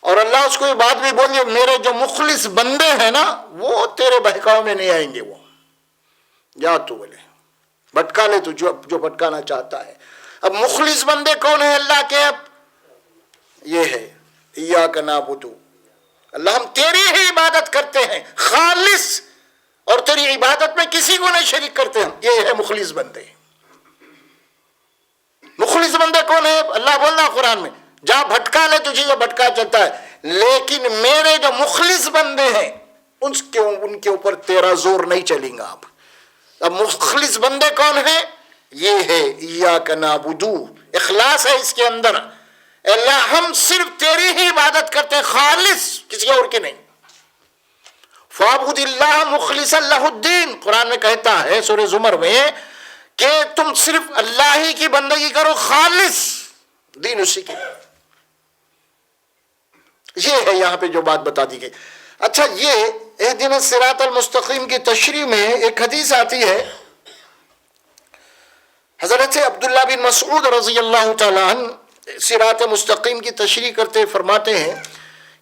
اور اللہ اس کو یہ بات بھی بولی، میرے جو مخلص بندے ہیں نا وہ تیرے بہکاؤ میں نہیں آئیں گے، وہ جا تو بولے بھٹکا لے تو جو بھٹکانا چاہتا ہے۔ اب مخلص بندے کون ہیں اللہ کے؟ اب یہ ہے ایاک نعبد، اللہ ہم تیری ہی عبادت کرتے ہیں خالص، اور تیری عبادت میں کسی کو نہیں شریک کرتے ہم، یہ ہے مخلص بندے۔ مخلص بندے کون ہیں؟ اللہ بول رہا قرآن میں، جا بھٹکا لے تجھے جو بھٹکا چلتا ہے، لیکن میرے جو مخلص بندے ہیں ان کے اوپر تیرا زور نہیں چلیں گا۔ اب مخلص بندے کون ہیں؟ یہ ہے ایاک نعبد، اخلاص ہے اس کے اندر، اللہ ہم صرف تیری ہی عبادت کرتے ہیں خالص، کسی اور کی نہیں۔ فَاعْبُدِ اللَّهَ مُخْلِصًا لَهُ الدِّينَ، قرآن میں کہتا ہے سورہ زمر میں کہ تم صرف اللہ ہی کی بندگی کرو خالص، دین اسی کی۔ یہ ہے یہاں پہ جو بات بتا دی گئی۔ اچھا، یہ اہدنا الصراط المستقیم کی تشریح میں ایک حدیث آتی ہے، حضرت عبداللہ بن مسعود رضی اللہ تعالیٰ عنہ صراط مستقیم کی تشریح کرتے فرماتے ہیں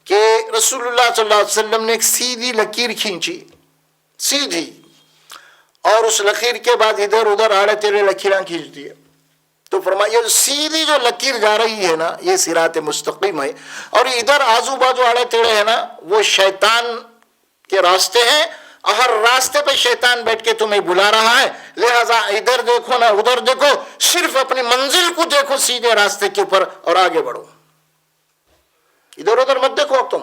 کہ رسول اللہ صلی اللہ علیہ وسلم نے ایک سیدھی لکیر کھینچی، سیدھی، اور اس لکیر کے بعد ادھر ادھر آڑے تیرے لکیراں کھینچ دیے، تو فرمایا یہ سیدھی جو لکیر جا رہی ہے نا یہ صراط مستقیم ہے، اور ادھر آزو بازو آڑے تیڑے ہیں نا وہ شیطان کے راستے ہیں، ہر راستے پہ شیطان بیٹھ کے تمہیں بلا رہا ہے، لہذا ادھر دیکھو نہ ادھر دیکھو، صرف اپنی منزل کو دیکھو سیدھے راستے کے اوپر اور آگے بڑھو، ادھر ادھر مت دیکھو۔ اب تم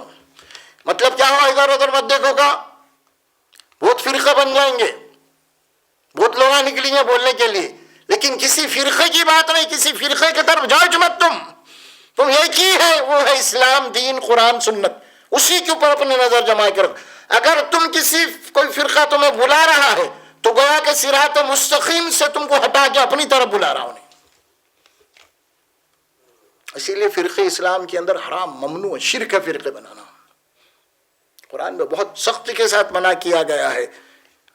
مطلب کیا ہوا ادھر ادھر مت دیکھو کا؟ بہت فرقے بن جائیں گے، بہت لوگ نکلیں گے بولنے کے لیے، لیکن کسی فرقے کی بات نہیں، کسی فرقے کی طرف جاؤ مت، تم ایک ہی ہے، وہ ہے اسلام، دین، قرآن، سنت، اسی کے اوپر اپنی نظر جما کر اگر تم کوئی فرقہ تمہیں بلا رہا ہے تو گویا کہ صراط مستقیم سے تم کو ہٹا کے اپنی طرف بلا رہا ہوں. اسی لیے فرقے اسلام کے اندر حرام ممنوع شرک ہے فرقے بنانا. قرآن میں بہت سختی کے ساتھ منع کیا گیا ہے.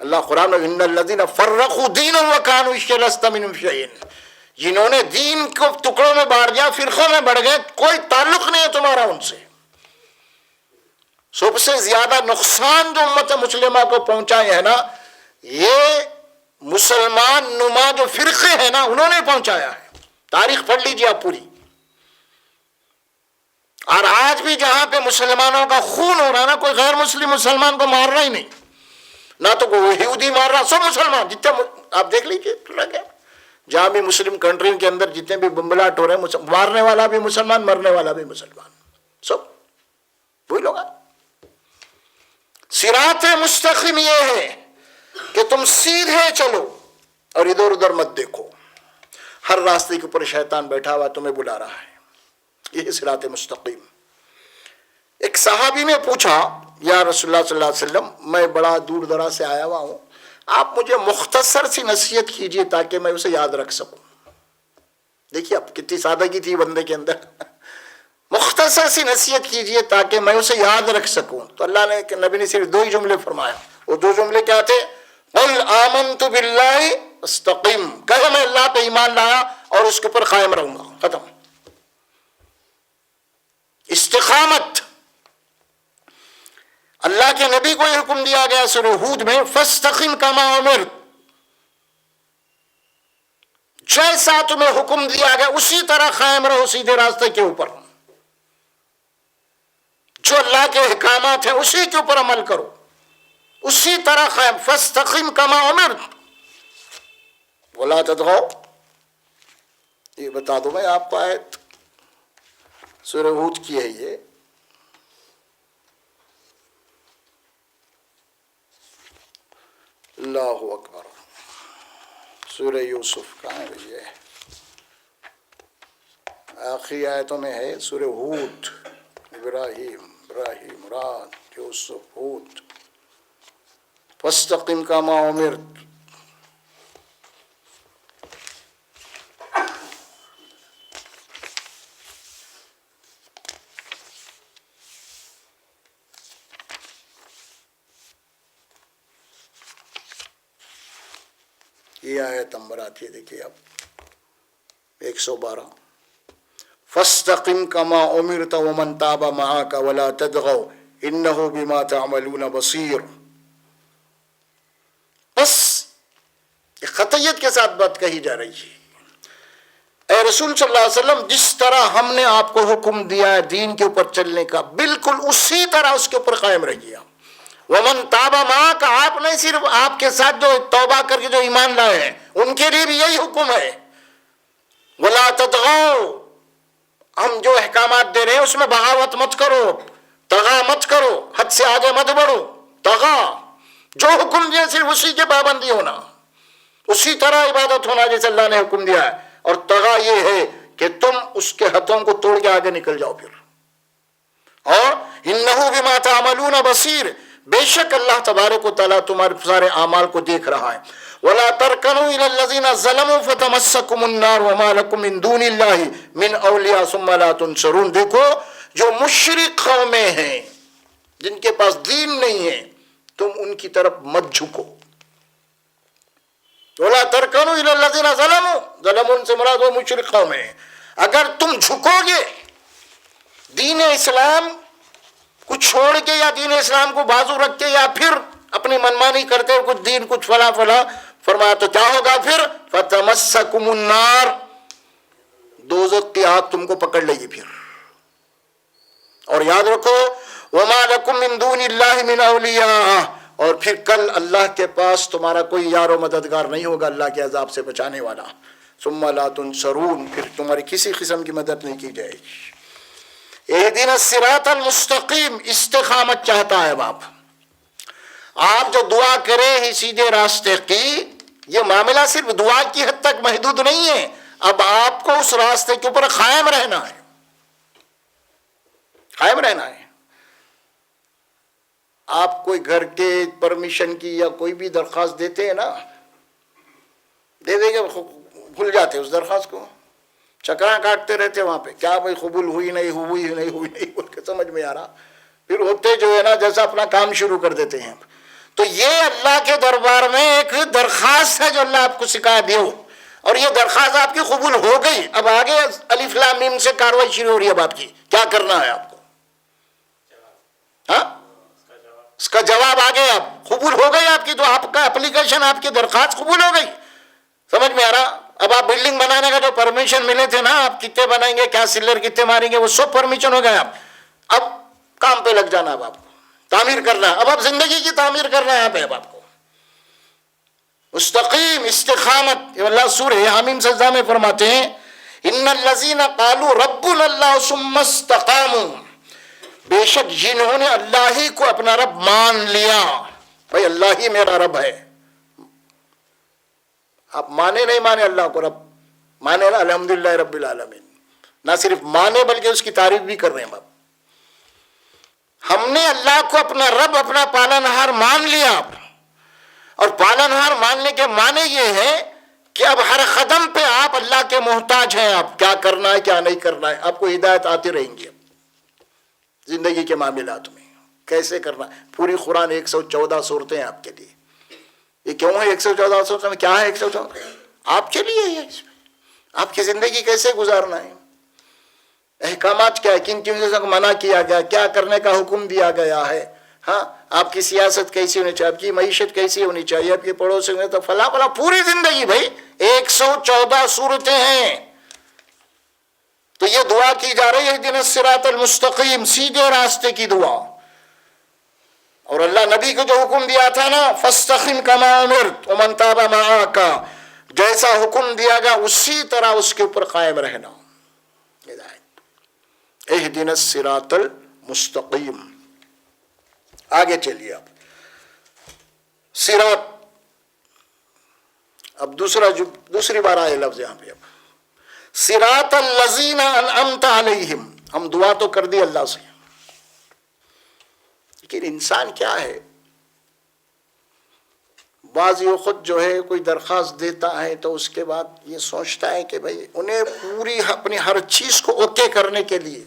اللہ قرآن میں ان الذین فرقوا دینهم وکانوا شیعا لست منهم شیء، جنہوں نے دین کو ٹکڑوں میں بانٹ دیا، فرقوں میں بڑھ گئے، کوئی تعلق نہیں ہے تمہارا ان سے. سب سے زیادہ نقصان جو امت مسلمہ کو پہنچائے ہیں نا، یہ مسلمان نما جو فرقے ہیں نا انہوں نے پہنچایا ہے. تاریخ پڑھ لیجیے آپ پوری. اور آج بھی جہاں پہ مسلمانوں کا خون ہو رہا نا، کوئی غیر مسلم مسلمان کو مار رہا ہی نہیں، نہ تو کوئی یہودی مار رہا، سب مسلمان. جتنے آپ دیکھ لیجیے جہاں بھی مسلم کنٹری کے اندر جتنے بھی بمبلاٹ ہو رہے ہیں، مارنے والا بھی مسلمان، مرنے والا بھی مسلمان، سب وہی لوگ. صراط مستقیم یہ ہے کہ تم سیدھے چلو اور ادھر ادھر مت دیکھو. ہر راستے کے اوپر شیطان بیٹھا ہوا تمہیں بلا رہا ہے. یہ صراط مستقیم. ایک صحابی نے پوچھا، یا رسول اللہ صلی اللہ علیہ وسلم، میں بڑا دور دراز سے آیا ہوا ہوں، آپ مجھے مختصر سی نصیحت کیجئے تاکہ میں اسے یاد رکھ سکوں. دیکھیے اب کتنی سادگی تھی بندے کے اندر. مختصر سی نصیحت کیجئے تاکہ میں اسے یاد رکھ سکوں. تو اللہ نے نبی نے صرف 2 ہی جملے فرمایا. وہ 2 جملے کیا تھے؟ قل آمنت باللہ استقم، کہ میں اللہ پہ ایمان لایا اور اس کے اوپر قائم رہوں گا. ختم. استقامت. اللہ کے نبی کو یہ حکم دیا گیا سورہ ہود میں، فاستقم کما امرت، جیسا تمہیں حکم دیا گیا اسی طرح قائم رہو سیدھے راستے کے اوپر. جو اللہ کے احکامات ہیں اسی کے اوپر عمل کرو، اسی طرح قائم. فاستقم کما امرت ولا تطغوا. یہ بتا دوں میں آپ کو، آیت سورہ ہود کی ہے یہ. اللہ اکبر. سورہ یوسف کہاں ہے یہ؟ آخری آیتوں میں ہے. سورہ ہود، ابراہیم مراد، یوسف، ہود. فاستقم کما امرت. یہ آیت نمبر آتی ہے، دیکھیے اب 112. فاستقم کما امرت ومن تاب معك ولا تطغوا انه بما تعملون بصیر. بس قطعیت کے ساتھ بات کہی جا رہی ہے. اے رسول صلی اللہ علیہ وسلم، جس طرح ہم نے آپ کو حکم دیا ہے دین کے اوپر چلنے کا، بالکل اسی طرح اس کے اوپر قائم رہیے. ومن تاب معك، آپ نہیں صرف آپ کے ساتھ جو توبہ کر کے جو ایمان لائے ہیں ان کے لیے بھی یہی حکم ہے. ولا تطغوا، ہم جو احکامات دے رہے ہیں اس میں بغاوت مت کرو، طغا مت کرو، حد سے آگے مت بڑھو. طغا، جو حکم دیا صرف اسی کے پابندی ہونا، اسی طرح عبادت ہونا جیسے اللہ نے حکم دیا ہے. اور طغا یہ ہے کہ تم اس کے حدوں کو توڑ کے آگے نکل جاؤ پھر. اور انہ بما تعملون بصیر، بے شک اللہ تبارک و تعالیٰ تمہارے سارے اعمال کو دیکھ رہا ہے. ولا ترکنوا الی الذین ظلموا فتمسکم النار وما لکم من دون اللہ من اولیاء ثم لا تنصرون. دیکھو جو مشرک قومیں ہیں جن کے پاس دین نہیں ہے، تم ان کی طرف مت جھکو. ولا ترکنوا الی الذین ظلموا، ظلموا سے مراد وہ مشرک قومیں ہیں. اگر تم جھکو گے دین اسلام کو چھوڑ کے یا دین اسلام کو بازو رکھ کے یا پھر اپنی منمانی کرتے ہوئے کچھ دین کچھ فلاں فلاں، فرمایا تو کیا ہوگا پھر؟ فتمسکم النار، دوزخ کی آگ تم کو پکڑ لے گی پھر. اور یاد رکھو وما لکم من دون اللہ من اولیاء، اور پھر کل اللہ کے پاس تمہارا کوئی یار و مددگار نہیں ہوگا اللہ کے عذاب سے بچانے والا. ثم لا تنصرون، پھر تمہاری کسی قسم کی مدد نہیں کی جائے گی. اہدنا الصراط المستقیم، استقامت چاہتا ہے باپ. آپ جو دعا کرے ہی سیدھے راستے کی، یہ معاملہ صرف دعا کی حد تک محدود نہیں ہے، اب آپ کو اس راستے کے اوپر قائم رہنا ہے، قائم رہنا ہے. آپ کوئی گھر کے پرمیشن کی یا کوئی بھی درخواست دیتے ہیں نا، دے دے کے بھول جاتے اس درخواست کو، چکراں کاٹتے رہتے وہاں پہ، کیا بھائی قبول ہوئی نہیں بول کے سمجھ میں آ رہا، پھر ہوتے جو ہے نا جیسا اپنا کام شروع کر دیتے ہیں۔ تو یہ اللہ کے دربار میں ایک درخواست ہے جو اللہ آپ کو سکھا دیو، اور یہ درخواست آپ کی قبول ہو گئی، اب آگے الف لام میم سے کاروائی شروع ہو رہی ہے اب آپ کی، کیا کرنا ہے آپ کو، ہاں اس کا جواب آ گیا، اب قبول ہو گئی آپ کی، تو آپ کا اپلیکیشن، آپ کی درخواست قبول ہو گئی، سمجھ میں آ رہا۔ اب آپ بلڈنگ بنانے کا جو پرمیشن ملے تھے نا، آپ کتنے بنائیں گے، کیا سلر کتنے ماریں گے، وہ سب پرمیشن ہو گئے، اب کام پہ لگ جانا، اب آپ کو تعمیر کرنا، اب آپ زندگی کی تعمیر کرنا ہے، اب آپ کو مستقیم استقامت۔ اللہ سورہ حمیم سجدہ میں فرماتے ہیں ان الذین قالوا ربنا اللہ ثم استقاموا، بے شک جنہوں نے اللہ ہی کو اپنا رب مان لیا، بھائی اللہ ہی میرا رب ہے، آپ مانے نہیں مانے اللہ کو رب، مانے نا الحمدللہ رب العالمین، نہ صرف مانے بلکہ اس کی تعریف بھی کر رہے ہیں۔ ہم نے اللہ کو اپنا رب، اپنا پالنہار مان لیا، اور پالنہار ماننے کے معنی یہ ہے کہ اب ہر قدم پہ آپ اللہ کے محتاج ہیں، آپ کیا کرنا ہے کیا نہیں کرنا ہے، آپ کو ہدایت آتی رہیں گی زندگی کے معاملات میں کیسے کرنا ہے۔ پوری قرآن 114 صورتیں ہیں آپ کے لیے، یہ کیوں ہے 114 صورتیں میں، کیا ہے 114 آپ کے لیے ہے، اس میں آپ کی زندگی کیسے گزارنا ہے، احکامات کیا ہے، کن چیزوں کو منع کیا گیا، کیا کرنے کا حکم دیا گیا ہے، ہاں آپ کی سیاست کیسی ہونی چاہیے، آپ کی معیشت کیسی ہونی چاہیے، آپ کے پڑوسی میں تو فلاں فلاں، پوری زندگی بھائی 114 صورتیں ہیں۔ تو یہ دعا کی جا رہی ہے اہدنا الصراط المستقیم، سیدھے راستے کی دعا، اور اللہ نبی کو جو حکم دیا تھا نا فاستقم کما امرت ومن تاب معاک، جیسا حکم دیا گیا اسی طرح اس کے اوپر قائم رہنا، اہدنا الصراط المستقیم۔ آگے چلیے آپ، صراط، اب دوسری بار آئے لفظ یہاں پہ، اب صراط الذین انعمت علیہم، ہم دعا تو کر دی اللہ سے، لیکن انسان کیا ہے، بعض خود جو ہے کوئی درخواست دیتا ہے تو اس کے بعد یہ سوچتا ہے کہ بھئی انہیں پوری اپنی ہر چیز کو اوکے کرنے کے لیے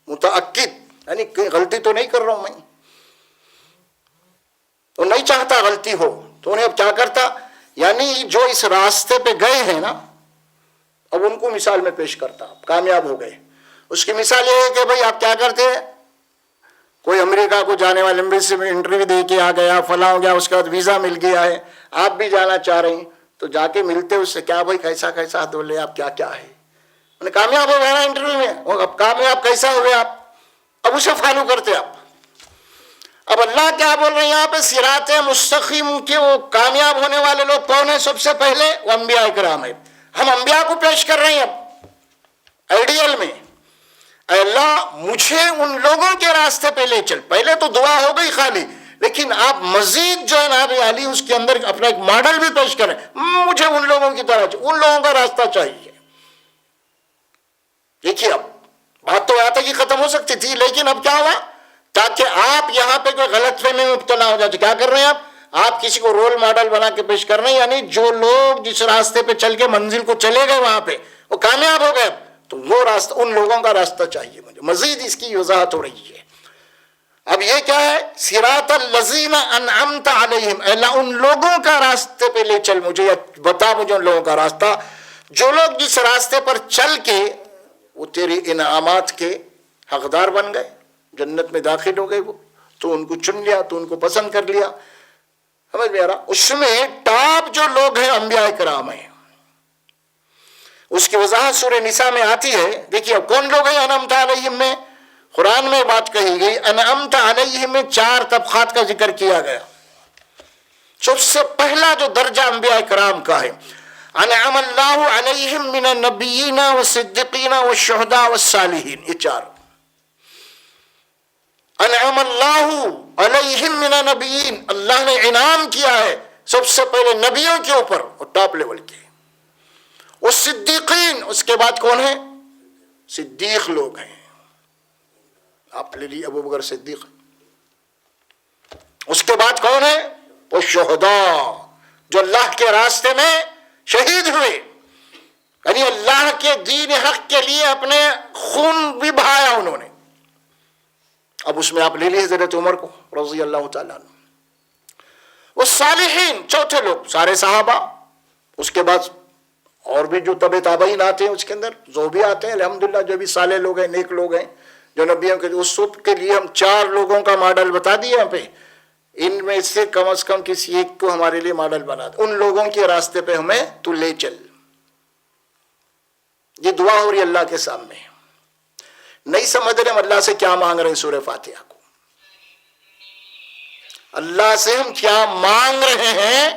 متأکد، یعنی کوئی غلطی تو نہیں کر رہا ہوں میں، تو نہیں چاہتا غلطی ہو، تو انہیں اب کیا کرتا، یعنی جو اس راستے پہ گئے ہیں نا، اب ان کو مثال میں پیش کرتا، کامیاب ہو گئے، اس کی مثال یہ ہے کہ بھئی آپ کیا کرتے ہیں، کوئی امریکہ کو جانے والے ایمبیسی میں انٹرویو دے کے آ گیا، فلاں ہو گیا، اس کے بعد ویزا مل گیا ہے، آپ بھی جانا چاہ رہے ہیں، تو جا کے ملتے اس سے، کیا بھائی کیسا کیسا بولے آپ، کیا کیا ہے، انہیں کامیاب ہو گیا نا انٹرویو میں، اب کامیاب کیسا ہو گیا آپ، اب اسے فالو کرتے آپ۔ اب اللہ کیا بول رہے ہیں یہاں پہ، صراط مستقیم کے وہ کامیاب ہونے والے لوگ کون ہیں، سب سے پہلے وہ انبیاء کرام ہیں، ہم انبیاء کو پیش کر رہے ہیں اب آئیڈیل میں، اے اللہ مجھے ان لوگوں کے راستے پہ لے چل، پہلے تو دعا ہو گئی خالی، لیکن آپ مزید جو ہے نا علی اس کے اندر اپنا ایک ماڈل بھی پیش کریں، مجھے ان لوگوں کی طرح ان لوگوں کا راستہ چاہیے۔ دیکھیے اب بات تو یہاں تک ہی ختم ہو سکتی تھی، لیکن اب کیا ہوا، تاکہ آپ یہاں پہ کوئی غلط فہمی میں مبتلا ہو جائے، کیا کر رہے ہیں آپ کسی کو رول ماڈل بنا کے پیش کر رہے ہیں، یعنی جو لوگ جس راستے پہ چل کے منزل کو چلے گئے وہاں پہ وہ کامیاب ہو گئے، تو وہ راستہ ان لوگوں کا راستہ چاہیے مجھے، مزید اس کی وضاحت ہو رہی ہے۔ اب یہ کیا ہے، صراط الذین انعمت علیہم، اللہ ان لوگوں کا راستے پہ لے چل مجھے، یا بتا مجھے ان لوگوں کا راستہ، جو لوگ جس راستے پر چل کے وہ تیری انعامات کے حقدار بن گئے، جنت میں داخل ہو گئے، وہ تو ان کو چن لیا، تو ان کو پسند کر لیا، سمجھ میں آ رہا، اس میں ٹاپ جو لوگ ہیں انبیاء کرام ہیں، اس کی وضاحت سورہ نساء میں آتی ہے۔ دیکھیے اب کون لوگ ہیں انعمت علیہم میں، قرآن میں بات کہی گئی، انعمت علیہم میں 4 طبقات کا ذکر کیا گیا۔ سب سے پہلا جو درجہ انبیاء کرام کا ہے، انعم اللہ علیہم من النبیین والصدیقین والشہداء والصالحین، یہ 4، انعم اللہ علیہم من النبیین، اللہ نے انعام کیا ہے سب سے پہلے نبیوں کے اوپر، اور ٹاپ لیول کے، والصدیقین، اس کے بعد کون ہے، صدیق لوگ ہیں، آپ لے لیے ابو بکر صدیق، اس کے بعد کون ہے؟ وہ شہداء جو اللہ کے راستے میں شہید ہوئے، یعنی اللہ کے دین حق کے لیے اپنے خون بھی بہایا انہوں نے۔ اب اس میں آپ لے لیے حضرت عمر کو رضی اللہ تعالیٰ عنہ۔ وہ صالحین چوتھے لوگ سارے صحابہ، اس کے بعد اور بھی جو تبع تابعین آتے ہیں اس کے اندر جو بھی آتے ہیں الحمدللہ، جو بھی صالح لوگ ہیں، نیک لوگ ہیں، جو نبیوں کے اس سب کے لیے ہم 4 لوگوں کا ماڈل بتا دیا یہاں پہ، ان میں سے کم از کم کسی ایک کو ہمارے لیے ماڈل بنا دے، ان لوگوں کے راستے پہ ہمیں تو لے چل۔ یہ دعا ہو رہی اللہ کے سامنے، نہیں سمجھ رہے ہم اللہ سے کیا مانگ رہے ہیں سورہ فاتحہ کو، اللہ سے ہم کیا مانگ رہے ہیں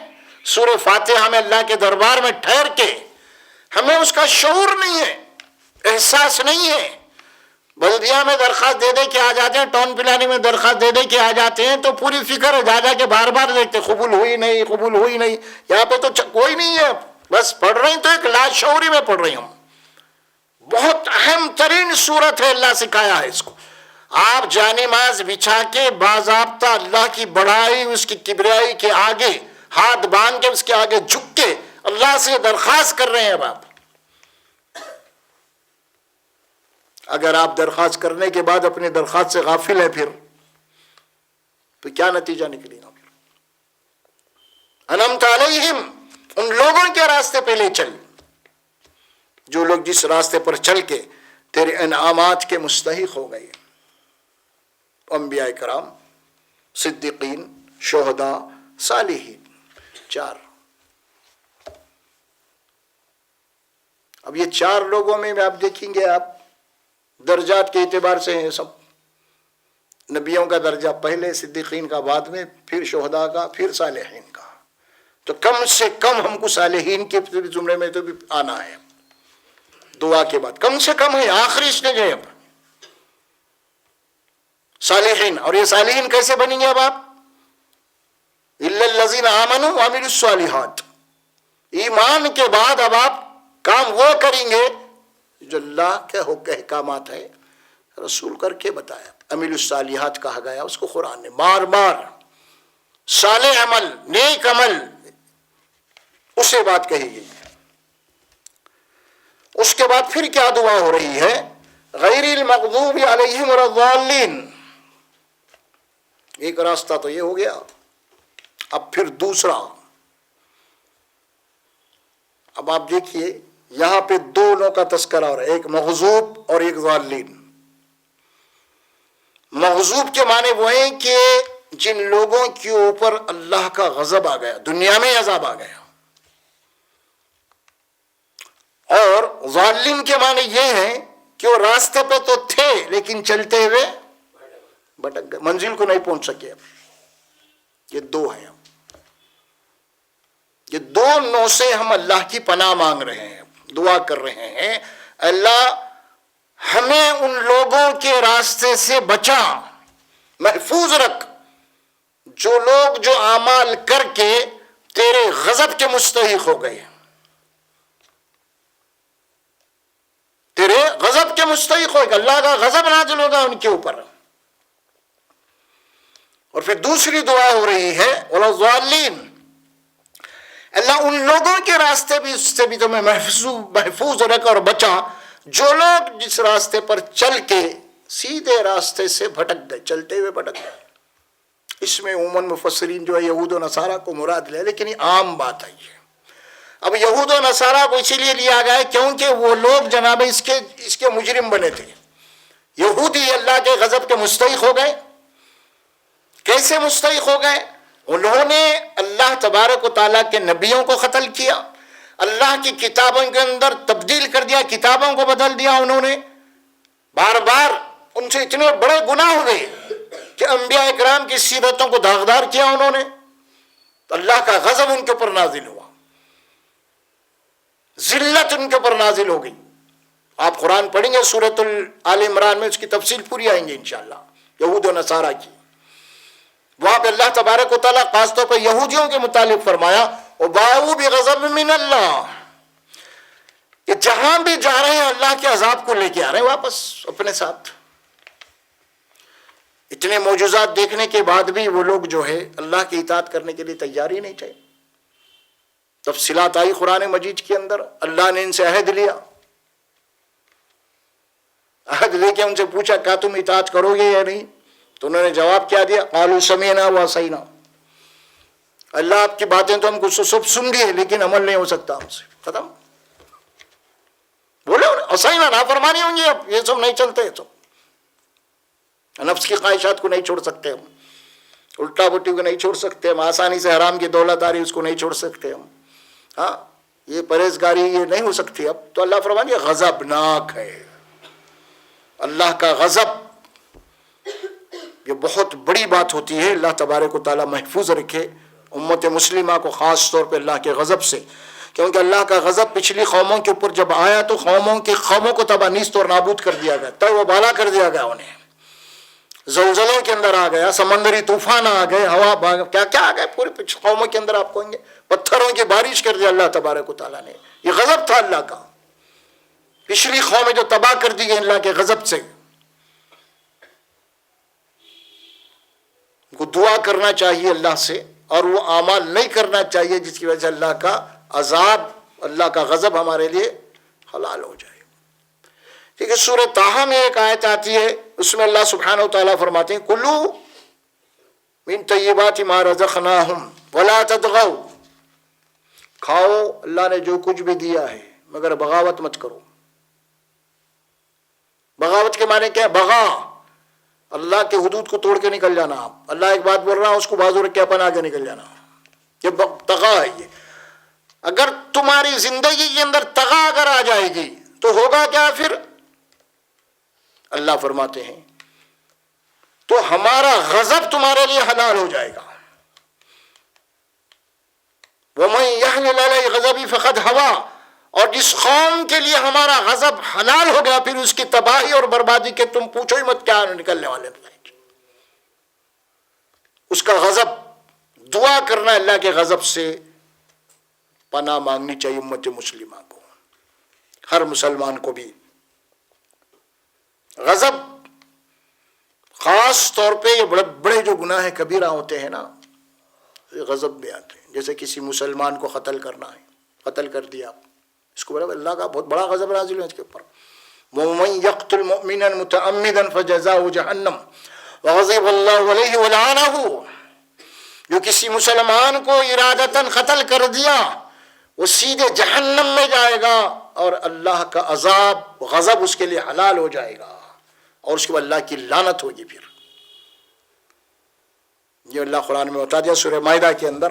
سورہ فاتحہ میں اللہ کے دربار میں ٹھہر کے، ہمیں اس کا شعور نہیں ہے، احساس نہیں ہے۔ بلدیہ میں درخواست دے دے کے آ جاتے ہیں، ٹاؤن پلاننگ میں درخواست دے دے کے آ جاتے ہیں تو پوری فکر ہے، جا کے بار بار دیکھتے قبول ہوئی نہیں، قبول ہوئی نہیں۔ یہاں پہ تو کوئی نہیں ہے، بس پڑھ رہے ہیں تو ایک لاشعوری میں پڑھ رہی ہوں۔ بہت اہم ترین صورت ہے، اللہ سکھایا ہے اس کو۔ آپ جانماز بچھا کے باضابطہ اللہ کی بڑائی، اس کی کبریائی کے آگے ہاتھ باندھ کے اس کے آگے جھک کے اللہ سے درخواست کر رہے ہیں۔ اب آپ اگر آپ درخواست کرنے کے بعد اپنی درخواست سے غافل ہیں پھر تو کیا نتیجہ نکلے گا؟ پھر انعمت علیہم، ان لوگوں کے راستے پہ لے چل جو لوگ جس راستے پر چل کے تیرے انعامات کے مستحق ہو گئے، انبیاء کرام، صدیقین، شہداء، صالحین، 4۔ اب یہ 4 لوگوں میں آپ دیکھیں گے، آپ درجات کے اعتبار سے ہیں سب، نبیوں کا درجہ پہلے، صدیقین کا بعد میں، پھر شہداء کا، پھر صالحین کا، تو کم سے کم ہم کو صالحین کے زمرے میں تو بھی آنا ہے دعا کے بعد، کم سے کم ہے، آخری اسٹیج ہے اب صالحین۔ اور یہ صالحین کیسے بنیں گے اب آپ؟ الا الذین آمنوا وعملوا الصالحات، ایمان کے بعد اب آپ کام وہ کریں گے جو اللہ کے احکامات ہے، رسول کر کے بتایا، عمل الصالحات کہا گیا اس کو قرآن نے بار بار، صالح عمل، نیک عمل، اسے بات کہی گئی۔ اس کے بعد پھر کیا دعا ہو رہی ہے؟ غیر المغضوب علیہم ولا الضالین۔ ایک راستہ تو یہ ہو گیا، اب پھر دوسرا۔ اب آپ دیکھیے یہاں پہ 2 لوگوں کا تذکرہ ہو رہا ہے، ایک مغضوب اور ایک ضالین۔ مغضوب کے معنی وہ ہیں کہ جن لوگوں کے اوپر اللہ کا غضب آ گیا، دنیا میں عذاب آ گیا، اور ضالین کے معنی یہ ہیں کہ وہ راستے پہ تو تھے لیکن چلتے ہوئے بھٹک گئے، منزل کو نہیں پہنچ سکے۔ یہ 2 ہیں، یہ 2 نو سے ہم اللہ کی پناہ مانگ رہے ہیں، دعا کر رہے ہیں، اللہ ہمیں ان لوگوں کے راستے سے بچا، محفوظ رکھ جو لوگ جو اعمال کر کے تیرے غضب کے مستحق ہو گئے، تیرے غضب کے مستحق ہو گئے، اللہ کا غضب نازل ہوگا ان کے اوپر۔ اور پھر دوسری دعا ہو رہی ہے ولا الضالین، اللہ ان لوگوں کے راستے بھی سے بھی تمہیں محفوظ رکھ اور بچا جو لوگ جس راستے پر چل کے سیدھے راستے سے بھٹک گئے، چلتے ہوئے بھٹک گئے۔ اس میں عموماً مفسرین جو ہے یہود و نصارہ کو مراد لے، لیکن یہ عام بات ہے۔ یہ اب یہود و نصارہ کو اسی لیے لیا گیا ہے کیونکہ وہ لوگ جناب اس کے مجرم بنے تھے۔ یہودی اللہ کے غضب کے مستحق ہو گئے۔ کیسے مستحق ہو گئے؟ انہوں نے اللہ تبارک و تعالیٰ کے نبیوں کو قتل کیا، اللہ کی کتابوں کے اندر تبدیل کر دیا، کتابوں کو بدل دیا انہوں نے، بار بار ان سے اتنے بڑے گناہ ہو گئے کہ انبیاء اکرام کی سیرتوں کو داغدار کیا انہوں نے، تو اللہ کا غضب ان کے اوپر نازل ہوا، ذلت ان کے اوپر نازل ہو گئی۔ آپ قرآن پڑھیں گے سورۃ آل عمران میں اس کی تفصیل پوری آئیں گے انشاءاللہ، یہود و نصارہ کی۔ وہاں پہ اللہ تبارک و تعالیٰ خاص طور پر یہودیوں کے متعلق فرمایا وَبَاءُوا بِغَضَبٍ مِّنَ اللَّهِ، کہ جہاں بھی جا رہے ہیں اللہ کے عذاب کو لے کے آ رہے ہیں واپس اپنے ساتھ۔ اتنے معجزات دیکھنے کے بعد بھی وہ لوگ جو ہے اللہ کی اطاعت کرنے کے لیے تیار ہی نہیں تھے۔ تفصیلات آئی قرآن مجید کے اندر، اللہ نے ان سے عہد لیا، عہد لے کے ان سے پوچھا کیا تم اطاعت کرو گے یا نہیں؟ تو انہوں نے جواب کیا دیا، قالوا سمعنا وعصینا، اللہ آپ کی باتیں تو ہم کو سب سن گئے لیکن عمل نہیں ہو سکتا ہم سے، ختم۔ بولے عصینا، نافرمانی ہوں گی، اب یہ سب نہیں چلتے، تو نفس کی خواہشات کو نہیں چھوڑ سکتے ہم، الٹا بٹی کو نہیں چھوڑ سکتے ہم، آسانی سے حرام کی دولت آ رہی اس کو نہیں چھوڑ سکتے ہم، ہاں یہ پرہیزگاری یہ نہیں ہو سکتی اب۔ تو اللہ فرمانے یہ غضبناک ہے، اللہ کا غضب یہ بہت بڑی بات ہوتی ہے۔ اللہ تبارک و تعالیٰ محفوظ رکھے امت مسلمہ کو خاص طور پہ اللہ کے غضب سے، کیونکہ اللہ کا غضب پچھلی قوموں کے اوپر جب آیا تو قوموں کو تباہ نیست اور نابود کر دیا گیا، تو وہ بالا کر دیا گیا، انہیں زلزلوں کے اندر آ گیا، سمندری طوفان آ گئے، ہوا کیا کیا آ گئے، پوری قوموں کے اندر آپ کہیں گے پتھروں کی بارش کر دیا اللہ تبارک و تعالیٰ نے۔ یہ غضب تھا اللہ کا، پچھلی قومیں جو تباہ کر دی گئی اللہ کے غضب سے۔ کو دعا کرنا چاہیے اللہ سے، اور وہ اعمال نہیں کرنا چاہیے جس کی وجہ سے اللہ کا عذاب، اللہ کا غضب ہمارے لیے حلال ہو جائے۔ ٹھیک ہے، سورہ طٰہٰ میں ایک آیت آتی ہے، اس میں اللہ سبحانہ و تعالیٰ فرماتے ہیں کلوا من طیبات ما رزقناہم ولا تطغوا، کھاؤ اللہ نے جو کچھ بھی دیا ہے مگر بغاوت مت کرو۔ بغاوت کے معنی کیا ہے؟ بغا، اللہ کے حدود کو توڑ کے نکل جانا۔ آپ اللہ ایک بات بول رہا اس کو بازو رکھ کے اپن آگے نکل جانا، یہ تغا ہے۔ یہ اگر تمہاری زندگی کے اندر تغا اگر آ جائے گی تو ہوگا کیا پھر؟ اللہ فرماتے ہیں تو ہمارا غضب تمہارے لیے حلال ہو جائے گا۔ وَمَن يَحْلِلْ عَلَيْهِ غَضَبِي فَقَدْ هَوَىٰ، اور جس قوم کے لیے ہمارا غضب حلال ہو گیا پھر اس کی تباہی اور بربادی کے تم پوچھو ہی مت کیا نکلنے والے ہیں۔ اس کا غضب، دعا کرنا اللہ کے غضب سے پناہ مانگنی چاہیے امت مسلمہ کو، ہر مسلمان کو بھی۔ غضب خاص طور پہ یہ بڑے بڑے جو گناہ کبیرہ ہوتے ہیں نا، یہ غضب میں آتے ہیں، جیسے کسی مسلمان کو قتل کرنا ہے، قتل کر دیا، اس کو بڑا اللہ کا بہت بڑا غضب نازل ہے اس کے اوپر۔ وَمَن يَقْتُلْ مُؤْمِنًا مُتَعَمِّدًا فَجَزَاؤُهُ جَهَنَّمُ وَغَضِبَ اللَّهُ عَلَيْهِ وَلَعَنَهُ، جو کسی مسلمان کو ارادتاً قتل کر دیا وہ سیدھے جہنم میں جائے گا، اور اللہ کا عذاب غضب اس کے لیے حلال ہو جائے گا، اور اس کے بعد اللہ کی لعنت ہوگی۔ پھر یہ اللہ قرآن میں بتا دیا سورہ مائدہ کے اندر،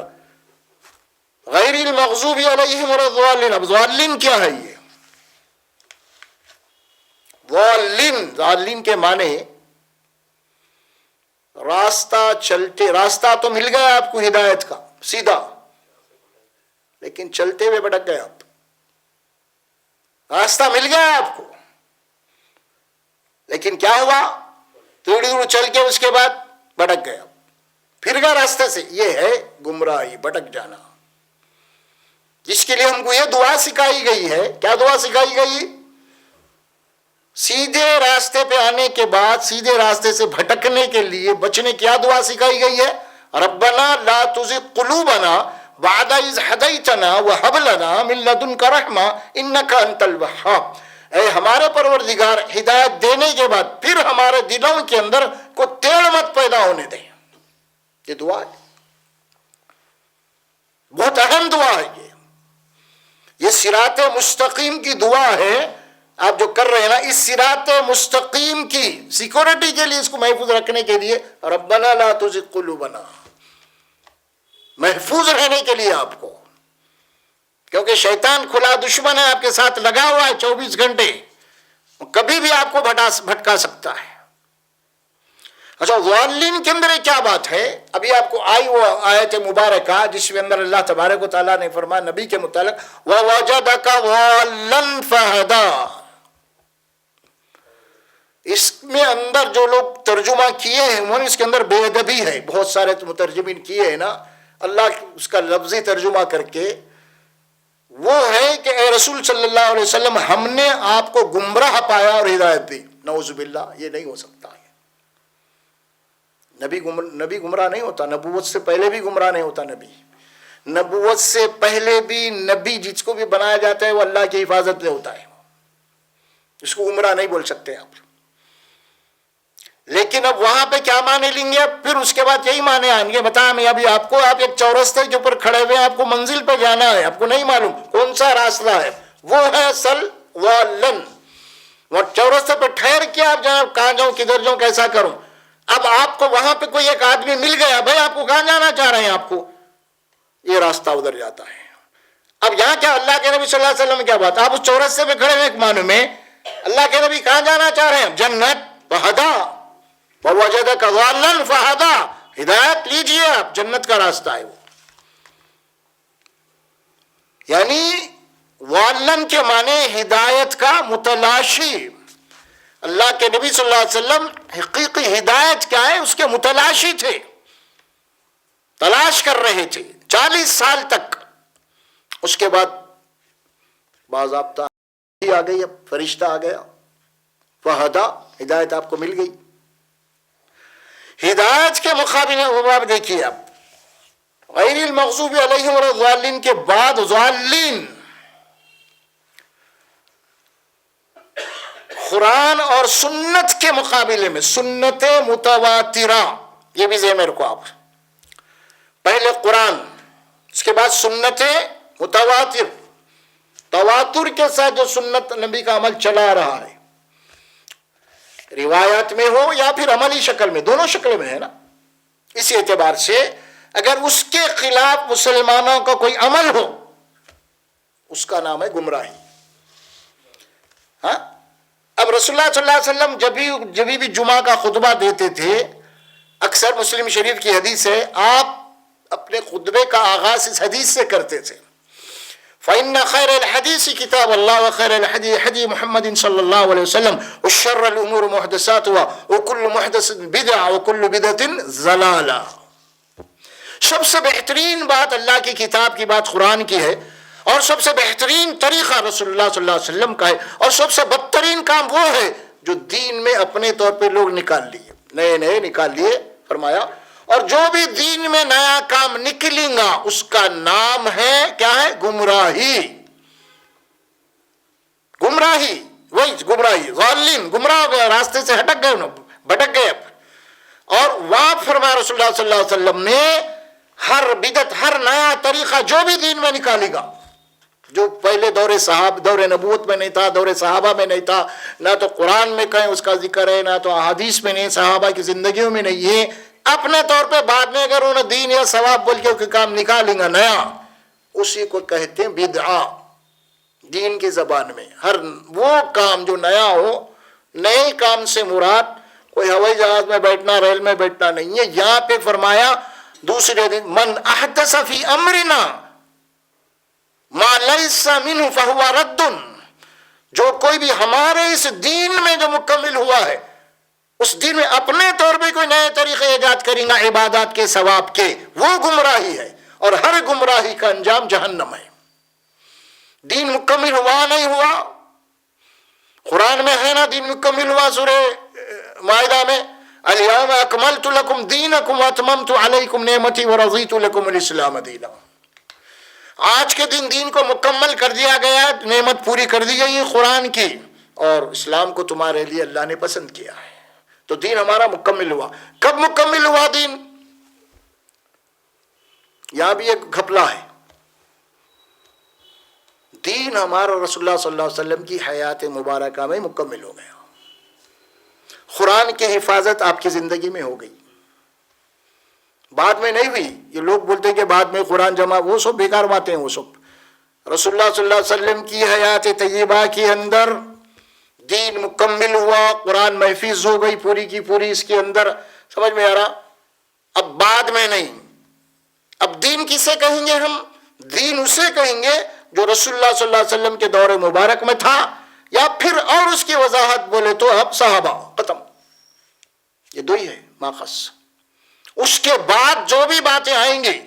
غیر المغضوب علیہم ولا الضالین۔ اب ضالین کیا ہے؟ یہ ضالین کے معنی راستہ تو مل گیا آپ کو ہدایت کا سیدھا، لیکن چلتے ہوئے بھٹک گئے آپ۔ راستہ مل گیا آپ کو لیکن کیا ہوا؟ تھوڑی دور چل کے اس کے بعد بھٹک گیا، پھر گیا راستے سے۔ یہ ہے گمراہی، بھٹک جانا، جس کے لیے ہم کو یہ دعا سکھائی گئی ہے۔ کیا دعا سکھائی گئی؟ سیدھے راستے پہ آنے کے بعد سیدھے راستے سے بھٹکنے کے لیے بچنے کیا دعا سکھائی گئی ہے؟ ربنا لا تزغ قلوبنا بعد اذ ہدیتنا وہب لنا من لدنک رحمہ انک انت الوہاب، اے ہمارے پروردگار ہدایت دینے کے بعد پھر ہمارے دلوں کے اندر کوئی ٹیڑھ مت پیدا ہونے دیں۔ یہ دعا ہے، بہت اہم دعا ہے یہ صراط مستقیم کی دعا ہے۔ آپ جو کر رہے ہیں نا، اس صراط مستقیم کی سیکورٹی کے لیے، اس کو محفوظ رکھنے کے لیے ربنا لا تزغ قلوبنا، محفوظ رہنے کے لیے آپ کو، کیونکہ شیطان کھلا دشمن ہے، آپ کے ساتھ لگا ہوا ہے 24 گھنٹے، کبھی بھی آپ کو بھٹکا سکتا ہے۔ اچھا، ضالین کے اندر کیا بات ہے؟ ابھی آپ کو آئی وہ آیت مبارکہ جس کے اندر اللہ تبارک و تعالیٰ نے فرمایا نبی کے متعلق وَوَجَدَكَ ضَالًّا فَهَدَىٰ۔ اس میں اندر جو لوگ ترجمہ کیے ہیں انہوں نے اس کے اندر بے ادبی ہے، بہت سارے مترجمین کیے ہیں نا، اللہ اس کا لفظی ترجمہ کر کے وہ ہے کہ اے رسول صلی اللہ علیہ وسلم ہم نے آپ کو گمراہ پایا اور ہدایت دی۔ نعوذ باللہ، یہ نہیں ہو سکتا ہے، نبی گمراہ نہیں ہوتا، نبوت سے پہلے بھی گمراہ نہیں ہوتا نبی. نبوت سے پہلے بھی نبی جس کو بھی بنایا جاتا ہے وہ اللہ کی حفاظت میں ہوتا ہے، اس کو گمراہ نہیں بول سکتے آپ. لیکن اب وہاں پہ کیا معنی لیں گے؟ اب پھر اس کے بعد یہی معنی آئیں گے. بتایا میں ابھی آپ کو، آپ ایک چورستے کے اوپر کھڑے ہوئے ہیں، آپ کو منزل پہ جانا ہے، آپ کو نہیں معلوم کون سا راستہ ہے، وہ ہے اصل والن. وہ چورستے پہ ٹھہر کے آپ جہاں کہاں جاؤں، کدھر جاؤں، کیسا کروں. اب آپ کو وہاں پہ کوئی ایک آدمی مل گیا، بھائی آپ کو کہاں جانا چاہ رہے ہیں، آپ کو یہ راستہ ادھر جاتا ہے. اب یہاں کیا اللہ کے نبی صلی اللہ علیہ وسلم کیا بات، آپ اس چورستے پہ کھڑے ہوئے ایک معنی میں اللہ کے نبی کہاں جانا چاہ رہے ہیں؟ جنت. فہدا ووجدک ضالا فہدا، ہدایت لیجیے آپ، جنت کا راستہ ہے وہ. یعنی والن کے معنی ہدایت کا متلاشی. اللہ کے نبی صلی اللہ علیہ وسلم حقیقی ہدایت کیا ہے اس کے متلاشی تھے، تلاش کر رہے تھے 40 سال تک. اس کے بعد باضابطہ آ گئی، اب فرشتہ آ گیا، فہدا، ہدایت آپ کو مل گئی. ہدایت کے مقابلے وہ آپ دیکھیے، آپ غیر المغضوب علیہم ولا الضالین کے بعد ضالین، قرآن اور سنت کے مقابلے میں سنت متواترہ، یہ بھی ذہن میں رکھو آپ. پہلے قرآن، اس کے بعد سنت متواتر، تواتر کے ساتھ جو سنت نبی کا عمل چلا رہا ہے، روایات میں ہو یا پھر عملی شکل میں، دونوں شکل میں ہے نا. اسی اعتبار سے اگر اس کے خلاف مسلمانوں کا کوئی عمل ہو اس کا نام ہے گمراہی. ہاں، اب رسول اللہ صلی اللہ علیہ وسلم جب بھی جمعہ کا خطبہ دیتے تھے، اکثر مسلم شریف کی حدیث ہے، آپ اپنے خطبے کا آغاز اس حدیث سے کرتے تھے، فَإِنَّ خَيْرَ الْحَدِيثِ كِتَابُ اللَّهِ وَخَيْرَ الْهَدِيِ هَدِيُّ مُحَمَّدٍ صَلَّى اللَّهُ عَلَيْهِ وسلم وَشَرَّ الْأُمُورِ مُحْدَثَاتُهَا وَكُلُّ مُحْدَثَةٍ بِدْعَةٌ وَكُلُّ بِدْعَةٍ ضَلَالَةٌ. سب سے بہترین بات اللہ کی کتاب کی بات قرآن کی ہے، اور سب سے بہترین طریقہ رسول اللہ صلی اللہ علیہ وسلم کا ہے، اور سب سے بدترین کام وہ ہے جو دین میں اپنے طور پہ لوگ نکال لیے، نئے نکال لیے. فرمایا اور جو بھی دین میں نیا کام نکلیں گا اس کا نام ہے کیا ہے؟ گمراہی. گمراہی، وہی گمراہی، ضالین، گمراہ ہو گئے، راستے سے ہٹک گئے، بھٹک گئے. اور وہاں فرمایا رسول اللہ صلی اللہ علیہ وسلم نے ہر بدعت، ہر نیا طریقہ جو بھی دین میں نکالے گا، جو پہلے دور نبوت میں نہیں تھا، دور صحابہ میں نہیں تھا، نہ تو قرآن میں کہیں اس کا ذکر ہے، نہ تو احادیث میں نہیں، صحابہ کی زندگیوں میں نہیں ہے، اپنے طور پہ بعد میں اگر انہوں نے دین یا ثواب بول کے کام نکالیں گا نیا، اسی کو کہتے ہیں بدعہ دین کی زبان میں. ہر وہ کام جو نیا ہو، نئے کام سے مراد کوئی ہوائی جہاز میں بیٹھنا، ریل میں بیٹھنا نہیں ہے. یہاں پہ فرمایا دوسرے دن، من احدث فی امرنا ما لیس منہ فہو رد، جو کوئی بھی ہمارے اس دین میں جو مکمل ہوا ہے، اس دین میں اپنے طور پہ کوئی نئے طریقے ایجاد کریں گا عبادات کے، ثواب کے، وہ گمراہی ہے. اور ہر گمراہی کا انجام جہنم ہے. دین مکمل ہوا نہیں ہوا، قرآن میں ہے نا دین مکمل ہوا، سورہ مائدہ میں الیوم اکملت لکم دینکم واتممت علیکم نعمتی ورضیت لکم الاسلام دینا. آج کے دین کو مکمل کر دیا گیا، نعمت پوری کر دی گئی قرآن کی، اور اسلام کو تمہارے لیے اللہ نے پسند کیا ہے. تو دین ہمارا مکمل ہوا. کب مکمل ہوا دین؟ یہاں بھی ایک گھپلا ہے. دین ہمارا رسول اللہ صلی اللہ علیہ وسلم کی حیات مبارکہ میں مکمل ہو گیا. قرآن کی حفاظت آپ کی زندگی میں ہو گئی، بعد میں نہیں ہوئی. یہ لوگ بولتے ہیں کہ بعد میں قرآن جمع، وہ سب بیکار باتیں ہیں. وہ سب رسول اللہ صلی اللہ علیہ وسلم کی حیات طیبہ کے اندر دین مکمل ہوا، قرآن محفوظ ہو گئی پوری کی پوری اس کے اندر. سمجھ میں آ رہا؟ اب بعد میں نہیں. اب دین کسے کہیں گے ہم؟ دین اسے کہیں گے جو رسول اللہ صلی اللہ علیہ وسلم کے دور مبارک میں تھا، یا پھر اور اس کی وضاحت بولے تو اب صحابہ. ختم. یہ دو ہی ہے ماخذ. اس کے بعد جو بھی باتیں آئیں گی،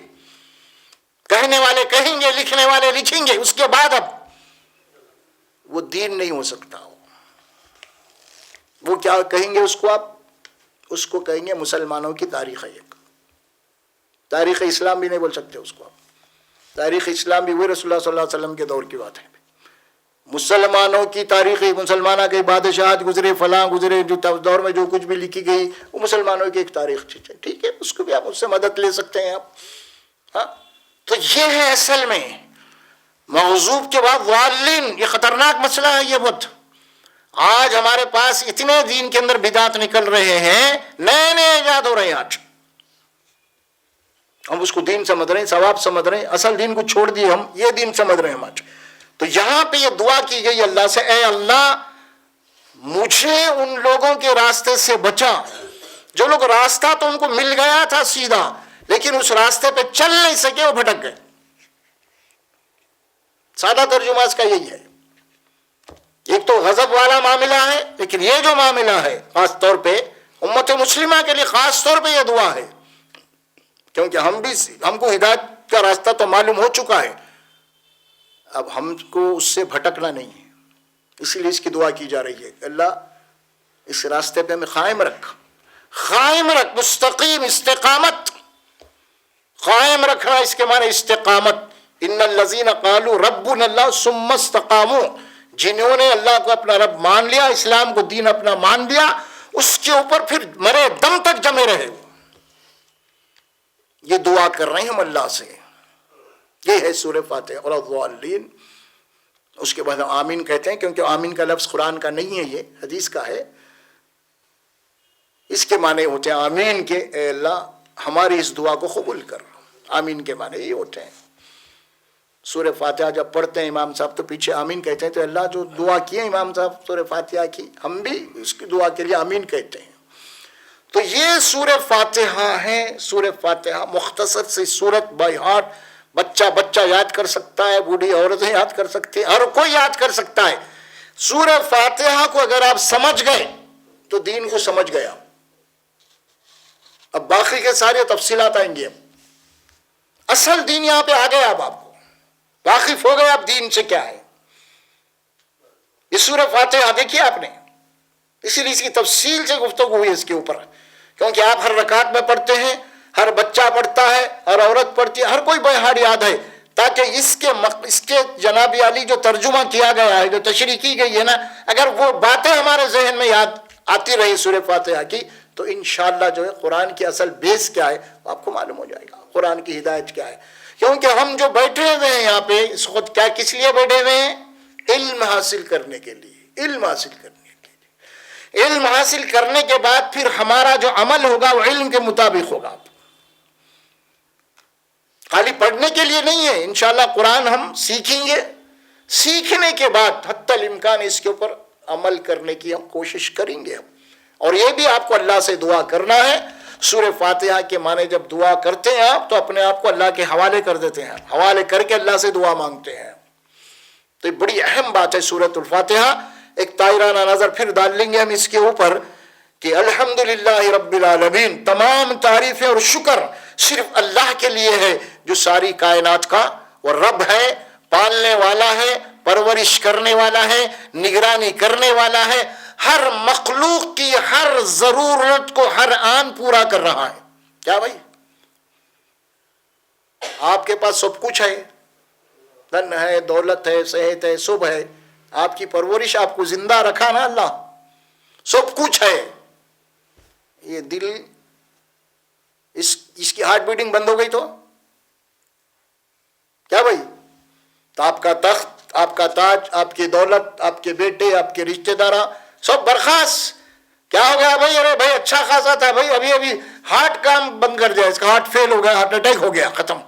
کہنے والے کہیں گے، لکھنے والے لکھیں گے، اس کے بعد اب وہ دین نہیں ہو سکتا. وہ کیا کہیں گے اس کو؟ آپ اس کو کہیں گے مسلمانوں کی تاریخ ہے ایک. تاریخ اسلام بھی نہیں بول سکتے اس کو. تاریخ اسلام بھی وہی رسول اللہ صلی اللہ علیہ وسلم کے دور کی بات ہے. مسلمانوں کی تاریخ، مسلمانوں کے بادشاہت گزرے، فلاں گزرے، جو دور میں جو کچھ بھی لکھی گئی وہ مسلمانوں کی ایک تاریخ ہے. ٹھیک ہے، اس کو بھی آپ اس سے مدد لے سکتے ہیں آپ. ہاں، تو یہ ہے اصل میں مغضوب کے بعد ضالین. یہ خطرناک مسئلہ ہے. یہ بہت آج ہمارے پاس اتنے دین کے اندر بدعت نکل رہے ہیں، نئے نئے ایجاد ہو رہے ہیں. آج ہم اس کو دین سمجھ رہے ہیں، ثواب سمجھ رہے ہیں، اصل دین کو چھوڑ دیے ہم یہ دین سمجھ رہے ہیں ہم آج. تو یہاں پہ یہ دعا کی گئی اللہ سے، اے اللہ مجھے ان لوگوں کے راستے سے بچا جو لوگ راستہ تو ان کو مل گیا تھا سیدھا، لیکن اس راستے پہ چل نہیں سکے، وہ بھٹک گئے. سادہ ترجمہ اس کا یہی ہے. ایک تو غضب والا معاملہ ہے، لیکن یہ جو معاملہ ہے خاص طور پہ امت مسلمہ کے لیے خاص طور پہ یہ دعا ہے، کیونکہ ہم کو ہدایت کا راستہ تو معلوم ہو چکا ہے، اب ہم کو اس سے بھٹکنا نہیں ہے. اسی لیے اس کی دعا کی جا رہی ہے کہ اللہ اس راستے پہ ہمیں قائم رکھ، مستقیم، استقامت. قائم رکھنا اس کے معنی استقامت. ان الذین قالوا ربنا اللہ ثم استقاموا، جنہوں نے اللہ کو اپنا رب مان لیا، اسلام کو دین اپنا مان لیا، اس کے اوپر پھر مرے دم تک جمے رہے. یہ دعا کر رہے ہیں ہم اللہ سے. یہ ہے سورہ فاتحہ. اور الضالین اس کے بعد آمین کہتے ہیں، کیونکہ آمین کا لفظ قرآن کا نہیں ہے، یہ حدیث کا ہے. اس کے معنی ہوتے ہیں آمین کے، اے اللہ ہماری اس دعا کو قبول کر. آمین کے معنی یہ ہوتے ہیں. سورہ فاتحہ جب پڑھتے ہیں امام صاحب تو پیچھے آمین کہتے ہیں. تو اللہ جو دعا کی ہے امام صاحب سورہ فاتحہ کی، ہم بھی اس کی دعا کے لیے آمین کہتے ہیں. تو یہ سورہ فاتحہ ہے. سورہ فاتحہ مختصر سی سورت، بائی ہارٹ. بچہ یاد کر سکتا ہے، بوڑھی عورتیں یاد کر سکتی ہیں، ہر کوئی یاد کر سکتا ہے. سورہ فاتحہ کو اگر آپ سمجھ گئے تو دین کو سمجھ گیا. اب باقی کے سارے تفصیلات آئیں گے. اصل دین یہاں پہ آ گیا. اب آپ کو واقف ہو گئے اب دین سے کیا ہے. یہ سورہ فاتحہ دیکھیے آپ نے، اسی لیے اس کی تفصیل سے گفتگو ہوئی اس کے اوپر، کیونکہ آپ ہر رکعت میں پڑھتے ہیں، ہر بچہ پڑھتا ہے، ہر عورت پڑھتی ہے، ہر کوئی بہار یاد ہے، تاکہ اس کے جناب علی جو ترجمہ کیا گیا ہے، جو تشریح کی گئی ہے نا، اگر وہ باتیں ہمارے ذہن میں یاد آتی رہی سورہ فاتحہ کی، تو انشاءاللہ جو ہے قرآن کی اصل بیس کیا ہے وہ آپ کو معلوم ہو جائے گا. قرآن کی ہدایت کیا ہے. کیونکہ ہم جو بیٹھے ہوئے ہیں یہاں پہ اس وقت کیا کس لیے بیٹھے ہوئے ہیں؟ علم حاصل کرنے کے لیے. علم حاصل کرنے کے لیے. علم حاصل کرنے کے بعد پھر ہمارا جو عمل ہوگا وہ علم کے مطابق ہوگا. خالی پڑھنے کے لیے نہیں ہے. انشاءاللہ قرآن ہم سیکھیں گے، سیکھنے کے بعد حتی الامکان اس کے اوپر عمل کرنے کی ہم کوشش کریں گے. اور یہ بھی آپ کو اللہ سے دعا کرنا ہے. سورہ فاتحہ کے معنی جب دعا کرتے ہیں آپ تو اپنے آپ کو اللہ کے حوالے کر دیتے ہیں، حوالے کر کے اللہ سے دعا مانگتے ہیں. تو یہ بڑی اہم بات ہے سورۃ الفاتحہ. ایک طائرانہ نظر پھر ڈال لیں گے ہم اس کے اوپر کہ الحمدللہ رب العالمین، تمام تعریفیں اور شکر صرف اللہ کے لیے ہے جو ساری کائنات کا وہ رب ہے، پالنے والا ہے، پرورش کرنے والا ہے، نگرانی کرنے والا ہے، ہر مخلوق کی ہر ضرورت کو ہر آن پورا کر رہا ہے. کیا بھائی؟ آپ کے پاس سب کچھ ہے، دھن ہے، دولت ہے، صحت ہے، سب ہے. آپ کی پرورش آپ کو زندہ رکھا نا اللہ، سب کچھ ہے. یہ دل اس کی ہارٹ بیٹنگ بند ہو گئی تو کیا بھائی؟ تو آپ کا تخت، آپ کا تاج، آپ کی دولت، آپ کے بیٹے، آپ کے رشتہ دار سب برخاست. کیا ہو گیا بھائی؟ ارے بھائی اچھا خاصا تھا بھائی، ابھی ہارٹ کام بند کر دیا، اس کا ہارٹ فیل ہو گیا، ہارٹ اٹیک ہو گیا، ختم.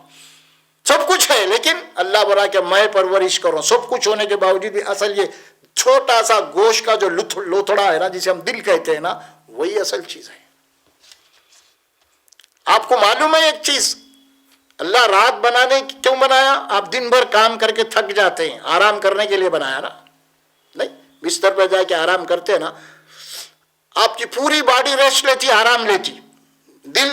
سب کچھ ہے لیکن اللہ برا کہ میں پرورش کروں. سب کچھ ہونے کے باوجود بھی اصل یہ چھوٹا سا گوشت کا جو لوتھڑا ہے نا، جسے ہم دل کہتے ہیں نا، وہی اصل چیز ہے. آپ کو معلوم ہے ایک چیز، اللہ رات بنانے کیوں بنایا؟ آپ دن بھر کام کر کے تھک جاتے ہیں، آرام کرنے کے لیے بنایا نا. نہیں، بستر پہ جا کے آرام کرتے ہیں نا، آپ کی پوری باڈی ریسٹ لیتی، آرام لیتی. دل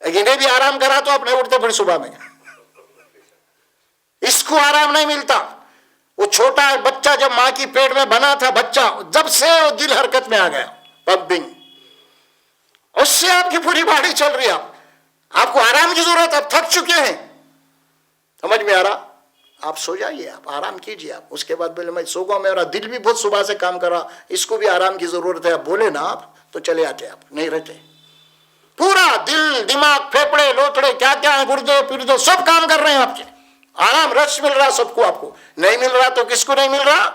انہیں بھی آرام کرا تو آپ نہیں اٹھتے پھر صبح میں. اس کو آرام نہیں ملتا. وہ چھوٹا بچہ جب ماں کی پیٹ میں بنا تھا، بچہ جب سے وہ دل حرکت میں آ گیا، پمپنگ اس سے آپ کی پوری باڈی چل رہی ہے. آپ کو آرام کی ضرورت ہے, آپ تھک چکے ہیں. سمجھ میں آ رہا؟ آپ سو جائیے, آپ آرام کیجیے. آپ اس کے بعد بولے میں سو گا, میرا دل بھی بہت صبح سے کام کر رہا, اس کو بھی آرام کی ضرورت ہے, آپ بولے نا آپ تو چلے آتے. آپ نہیں رہتے. پورا دل, دماغ, پھیپڑے, لوتڑے, کیا کیا ہیں, گردے پردے سب کام کر رہے ہیں آپ کے. آرام رش مل رہا سب کو. آپ کو نہیں مل رہا تو کس کو نہیں مل رہا؟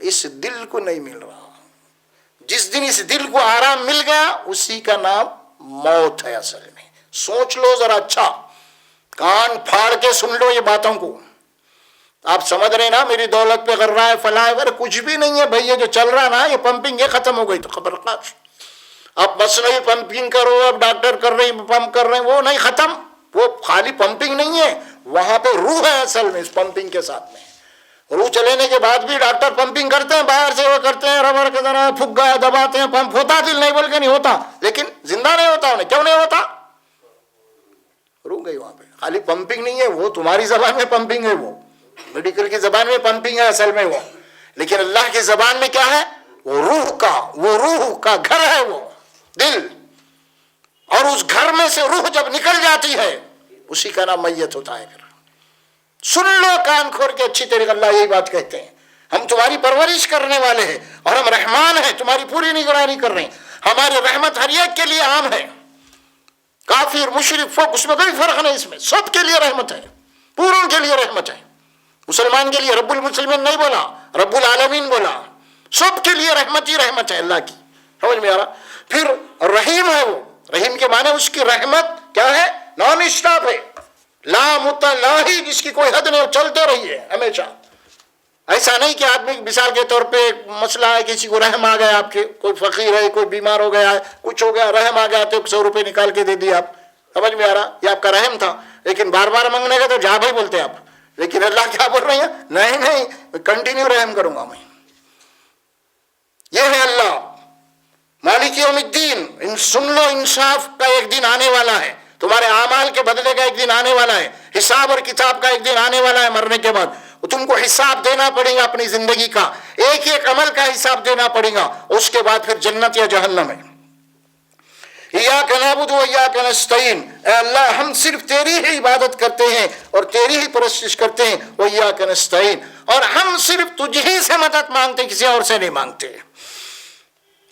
اس دل کو نہیں مل رہا. جس دن اس دل کو آرام مل گیا اسی کا نام موت ہے. اصل میں سوچ لو ذرا اچھا, کان پھاڑ کے سن لو یہ باتوں کو. آپ سمجھ رہے نا میری دولت پہ کر رہا ہے فلاں, کچھ بھی نہیں ہے بھائی. یہ جو چل رہا نا یہ پمپنگ یہ ختم ہو گئی تو خبر خاص. اب مصنوعی پمپنگ کرو, اب ڈاکٹر کر رہے ہیں پمپ کر رہے ہیں, وہ نہیں ختم. وہ خالی پمپنگ نہیں ہے, وہاں پہ روح ہے اصل میں اس پمپنگ کے ساتھ میں. روح چلینے کے بعد بھی ڈاکٹر پمپنگ کرتے ہیں, باہر سے وہ کرتے ہیں, ربڑ کے ذرا پھگا دباتے ہیں, پمپ ہوتا دل نہیں بول کے نہیں ہوتا, لیکن زندہ نہیں ہوتا. انہیں کیوں نہیں ہوتا؟ روح گئی وہاں پہ. خالی پمپنگ نہیں ہے, وہ تمہاری زبان میں پمپنگ ہے, وہ میڈیکل کی زبان میں پمپنگ ہے اصل میں وہ. لیکن اللہ کی زبان میں کیا ہے؟ وہ روح کا گھر ہے وہ دل. اور اس گھر میں سے روح جب نکل جاتی ہے اسی کا نام میت ہوتا ہے. پھر سن لو کان کھول کے اچھی طریقے. اللہ یہی بات کہتے ہیں, ہم تمہاری پرورش کرنے والے ہیں اور ہم رحمان ہیں, تمہاری پوری نگرانی کر رہے ہیں. ہماری رحمت ہر ایک کے لیے عام ہے, کافر مشرک فوق, اس میں کوئی فرق نہیں. اس میں سب کے لیے رحمت ہے, پوروں کے لیے رحمت ہے. مسلمان کے لیے رب المسلمین نہیں بولا, رب العالمین بولا. سب کے لیے رحمت ہی رحمت ہے اللہ کی. سمجھ میں آ رہا؟ پھر رحیم ہے وہ. رحیم کے معنی اس کی رحمت کیا ہے؟ نان اسٹاپ ہے, لا متناہی, جس کی کوئی حد نہیں, چلتے رہیے ہمیشہ. ایسا نہیں کہ آدمی مثال کے طور پہ مسئلہ ہے, کسی کو رحم آ گیا, آپ کے کوئی فقیر ہے, کوئی بیمار ہو گیا ہے, کچھ ہو گیا, رحم آ گیا تو 100 روپے نکال کے دے دیا آپ. سمجھ میں آ رہا؟ یہ آپ کا رحم تھا. لیکن بار بار مانگنے کا تو جا بھائی بولتے آپ. لیکن اللہ کیا بول رہے ہیں؟ نہیں کنٹینیو رحم کروں گا میں. یہ ہے اللہ مالک یوم الدین. سن لو, انصاف کا ایک دن آنے والا ہے, تمہارے اعمال کے بدلے کا ایک دن آنے والا ہے, حساب اور کتاب کا ایک دن آنے والا ہے. مرنے کے بعد تم کو حساب دینا پڑے گا اپنی زندگی کا, ایک ایک عمل کا حساب دینا پڑے گا. اس کے بعد پھر جنت یا جہنم ہے. ایاک نعبد و ایاک نستعین, اے اللہ ہم صرف تیری ہی عبادت کرتے ہیں اور تیری ہی پرستش کرتے ہیں. و ایاک نستعین, اور ہم صرف تجھ ہی سے مدد مانگتے, کسی اور سے نہیں مانگتے.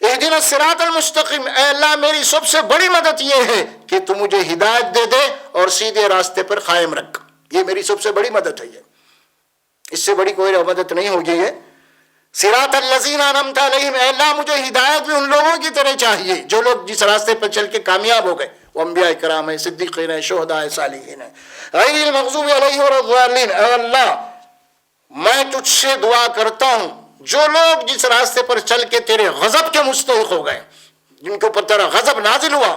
اہدنا الصراط المستقیم, اے اللہ میری سب سے بڑی مدد یہ ہے کہ تو مجھے ہدایت دے دے اور سیدھے راستے پر قائم رکھ. یہ میری سب سے بڑی مدد ہے. یہ اس سے بڑی کوئی مدد نہیں ہوگی. یہ صراط الذین انعمت علیہم, اے اللہ مجھے ہدایت بھی ان لوگوں کی طرح چاہیے جو لوگ جس راستے پر چل کے کامیاب ہو گئے. وہ انبیاء کرام ہیں, صدیقین ہیں, شہداء, صالحین ہیں. غیر المغضوب علیہم ولا الضالین, اے اللہ میں تجھ سے دعا کرتا ہوں جو لوگ جس راستے پر چل کے تیرے غضب کے مستحق ہو گئے, جن کے اوپر تیرا غضب نازل ہوا,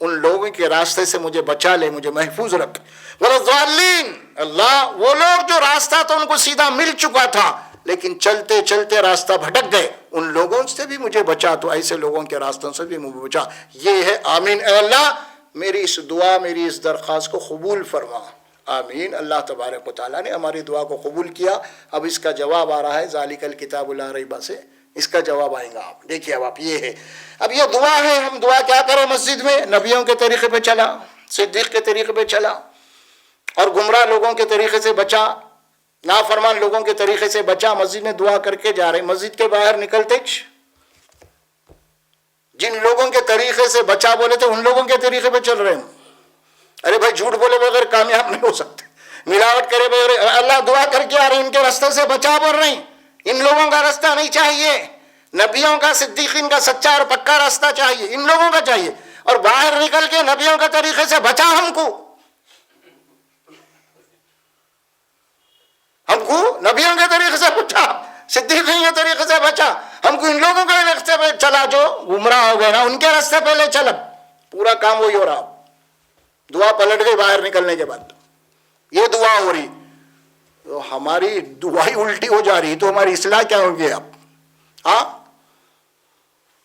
ان لوگوں کے راستے سے مجھے بچا لے, مجھے محفوظ رکھ. والضالین, اللہ وہ لوگ جو راستہ تو ان کو سیدھا مل چکا تھا لیکن چلتے چلتے راستہ بھٹک گئے, ان لوگوں سے بھی مجھے بچا, تو ایسے لوگوں کے راستوں سے بھی مجھے بچا. یہ ہے آمین. اے اللہ میری اس دعا, میری اس درخواست کو قبول فرما. آمین. اللہ تبارک و تعالیٰ نے ہماری دعا کو قبول کیا. اب اس کا جواب آ رہا ہے ذالک الکتاب لا ریب سے, اس کا جواب آئے گا. آپ دیکھیے, اب آپ یہ ہے, اب یہ دعا ہے. ہم دعا کیا کریں مسجد میں؟ نبیوں کے طریقے پہ چلا, صدیق کے طریقے پہ چلا, اور گمراہ لوگوں کے طریقے سے بچا, نافرمان لوگوں کے طریقے سے بچا. مسجد میں دعا کر کے جا رہے, مسجد کے باہر نکلتے جن لوگوں کے طریقے سے بچا بولے تھے ان لوگوں کے طریقے پہ چل رہے ہیں. ارے بھائی جھوٹ بولے بغیر کامیاب نہیں ہو سکتے, ملاوٹ کرے بغیر. اللہ دعا کر کے آ رہے, ان کے راستے سے بچا بول رہے ہیں. ان لوگوں کا راستہ نہیں چاہیے, نبیوں کا, صدیقین کا سچا اور پکا راستہ چاہیے, ان لوگوں کا چاہیے. اور باہر نکل کے نبیوں کے طریقے سے بچا ہم کو نبیوں کے طریقے سے بچا, صدیقین کے طریقے سے بچا. ہم کو ان لوگوں کے راستے پہ چلا جو گمراہ ہو گئے نا, ان کے راستے پہ لے چل. پورا کام وہی ہو رہا. دعا پلٹ گئی باہر نکلنے کے بعد, یہ دعا ہو رہی, تو ہماری دعا ہی الٹی ہو جا رہی, تو ہماری اصلاح کیا ہوگی؟ اب ہاں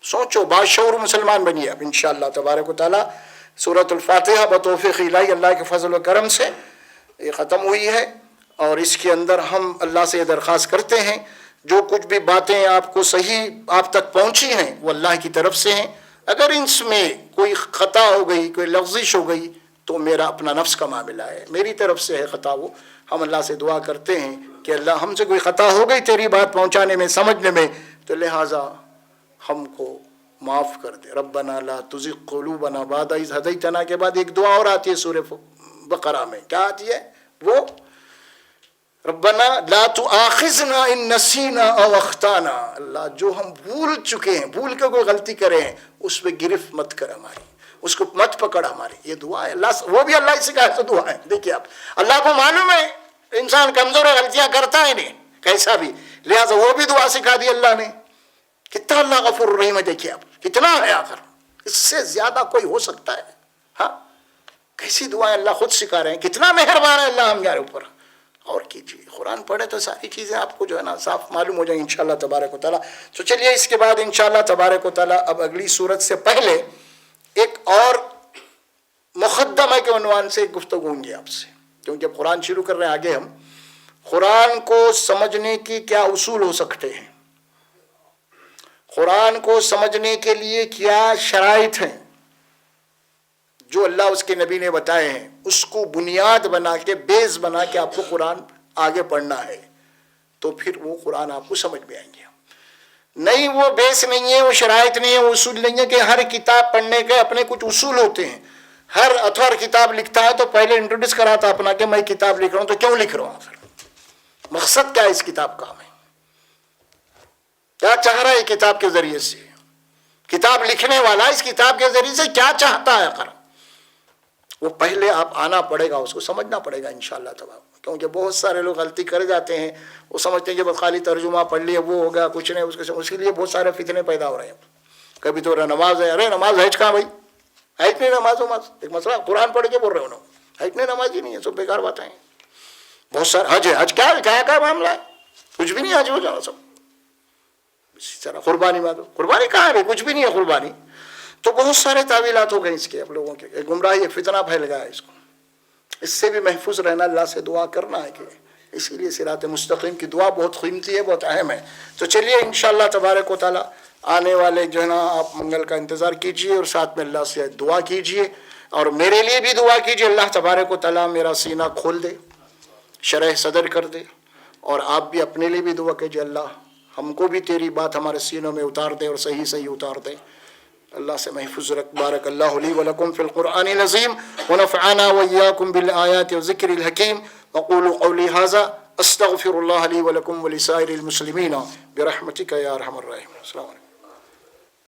سوچو, باشعور مسلمان بنیے. اب انشاءاللہ تبارک و تعالیٰ سورۃ الفاتحہ بتوفیق الہی اللہ کے فضل و کرم سے یہ ختم ہوئی ہے, اور اس کے اندر ہم اللہ سے یہ درخواست کرتے ہیں جو کچھ بھی باتیں آپ کو صحیح آپ تک پہنچی ہیں وہ اللہ کی طرف سے ہیں. اگر اس میں کوئی خطا ہو گئی، کوئی لغزش ہو گئی تو میرا اپنا نفس کا معاملہ ہے، میری طرف سے ہے خطا وہ. ہم اللہ سے دعا کرتے ہیں کہ اللہ ہم سے کوئی خطا ہو گئی تیری بات پہنچانے میں، سمجھنے میں، تو لہٰذا ہم کو معاف کر دے. ربنا لا تزغ قلوبنا بعد اذ ہدیتنا کے بعد ایک دعا اور آتی ہے سورہ بقرہ میں، کیا آتی ہے وہ؟ ربنا لا تؤاخذنا ان نسینا او اخطانا. اللہ جو ہم بھول چکے ہیں، بھول کے کوئی غلطی کرے ہیں، اس پہ گرفت مت کر ہماری، اس کو مت پکڑ ہماری. یہ دعا ہے اللہ، وہ بھی اللہ سے کہا دعا ہے. دیکھیے آپ، اللہ کو معلوم ہے انسان کمزور ہے، غلطیاں کرتا ہے نہیں کیسا بھی، لہٰذا وہ بھی دعا سکھا دی اللہ نے. کتنا اللہ غفور الرحیم ہے. دیکھیے آپ کتنا ہے، آخر اس سے زیادہ کوئی ہو سکتا ہے؟ ہاں، کیسی دعائیں اللہ خود سکھا رہے ہیں. کتنا مہربان ہے اللہ ہمارے اوپر. اور کیجیے، قرآن پڑھے تو ساری چیزیں آپ کو جو ہے نا صاف معلوم ہو جائیں انشاءاللہ تبارک و تعالیٰ. تو چلیے اس کے بعد انشاءاللہ تبارک و تعالیٰ اب اگلی صورت سے پہلے ایک اور مقدمہ کے عنوان سے گفتگو ہوں گی آپ سے، کیونکہ جب قرآن شروع کر رہے ہیں آگے ہم، قرآن کو سمجھنے کی کیا اصول ہو سکتے ہیں، قرآن کو سمجھنے کے لیے کیا شرائط ہیں جو اللہ اس کے نبی نے بتائے ہیں، اس کو بنیاد بنا کے، بیس بنا کے آپ کو قرآن آگے پڑھنا ہے، تو پھر وہ قرآن آپ کو سمجھ میں آئیں گے. نہیں، وہ بیس نہیں ہے، وہ شرائط نہیں ہے، وہ اصول نہیں ہے کہ ہر کتاب پڑھنے کے اپنے کچھ اصول ہوتے ہیں. ہر اتھار کتاب لکھتا ہے تو پہلے انٹروڈیوس کراتا اپنا کہ میں کتاب لکھ رہا ہوں، تو کیوں لکھ رہا ہوں، آخر مقصد کیا ہے اس کتاب کا، ہمیں کیا چاہ رہا ہے کتاب کے ذریعے سے، کتاب لکھنے والا اس کتاب کے ذریعے سے کیا چاہتا ہے. آخر وہ پہلے آپ آنا پڑے گا، اس کو سمجھنا پڑے گا انشاءاللہ تبارک. کیونکہ بہت سارے لوگ غلطی کر جاتے ہیں، وہ سمجھتے ہیں کہ بس خالی ترجمہ پڑھ لیے وہ ہو گیا، کچھ نہیں، اس کے لیے بہت سارے فتنے پیدا ہو رہے ہیں. کبھی تو نماز ہے، ارے نماز ہے کہاں بھائی، ہے نہیں نماز ایک مسئلہ، قرآن پڑھ کے بول رہے انہوں، ہے نہیں نماز ہی نہیں ہے، سب بیکار باتیں ہیں. بہت سارے حج ہے، حج کیا معاملہ ہے، کچھ بھی نہیں، حج ہو جانا سب. اسی طرح قربانی میں، قربانی کہاں ہے، کچھ بھی نہیں ہے قربانی. تو بہت سارے تعویلات ہو گئے اس کے، اب لوگوں کے گمراہی، ایک فتنہ پھیل گیا ہے. اس کو، اس سے بھی محفوظ رہنا، اللہ سے دعا کرنا ہے کہ اسی لیے صراط مستقیم کی دعا بہت قیمتی ہے، بہت اہم ہے. تو چلیے انشاءاللہ تبارک و تعالیٰ آنے والے جو ہے نا آپ منگل کا انتظار کیجئے اور ساتھ میں اللہ سے دعا کیجئے، اور میرے لیے بھی دعا کیجئے اللہ تبارک و تعالیٰ میرا سینہ کھول دے، شرح صدر کر دے. اور آپ بھی اپنے لیے بھی دعا کیجئے اللہ ہم کو بھی تیری بات ہمارے سینوں میں اتار دے اور صحیح صحیح اتار دے. اللہ سے محفوظ رکھ. بارک اللہ لی ولکم فی القرآن العظیم ونفعنا وإياكم بالآیات والذکر الحکیم. وقولوا قولی ھذا استغفر اللہ لی ولکم ولسائر المسلمین برحمتک یا ارحم الراحمین. السلام علیکم.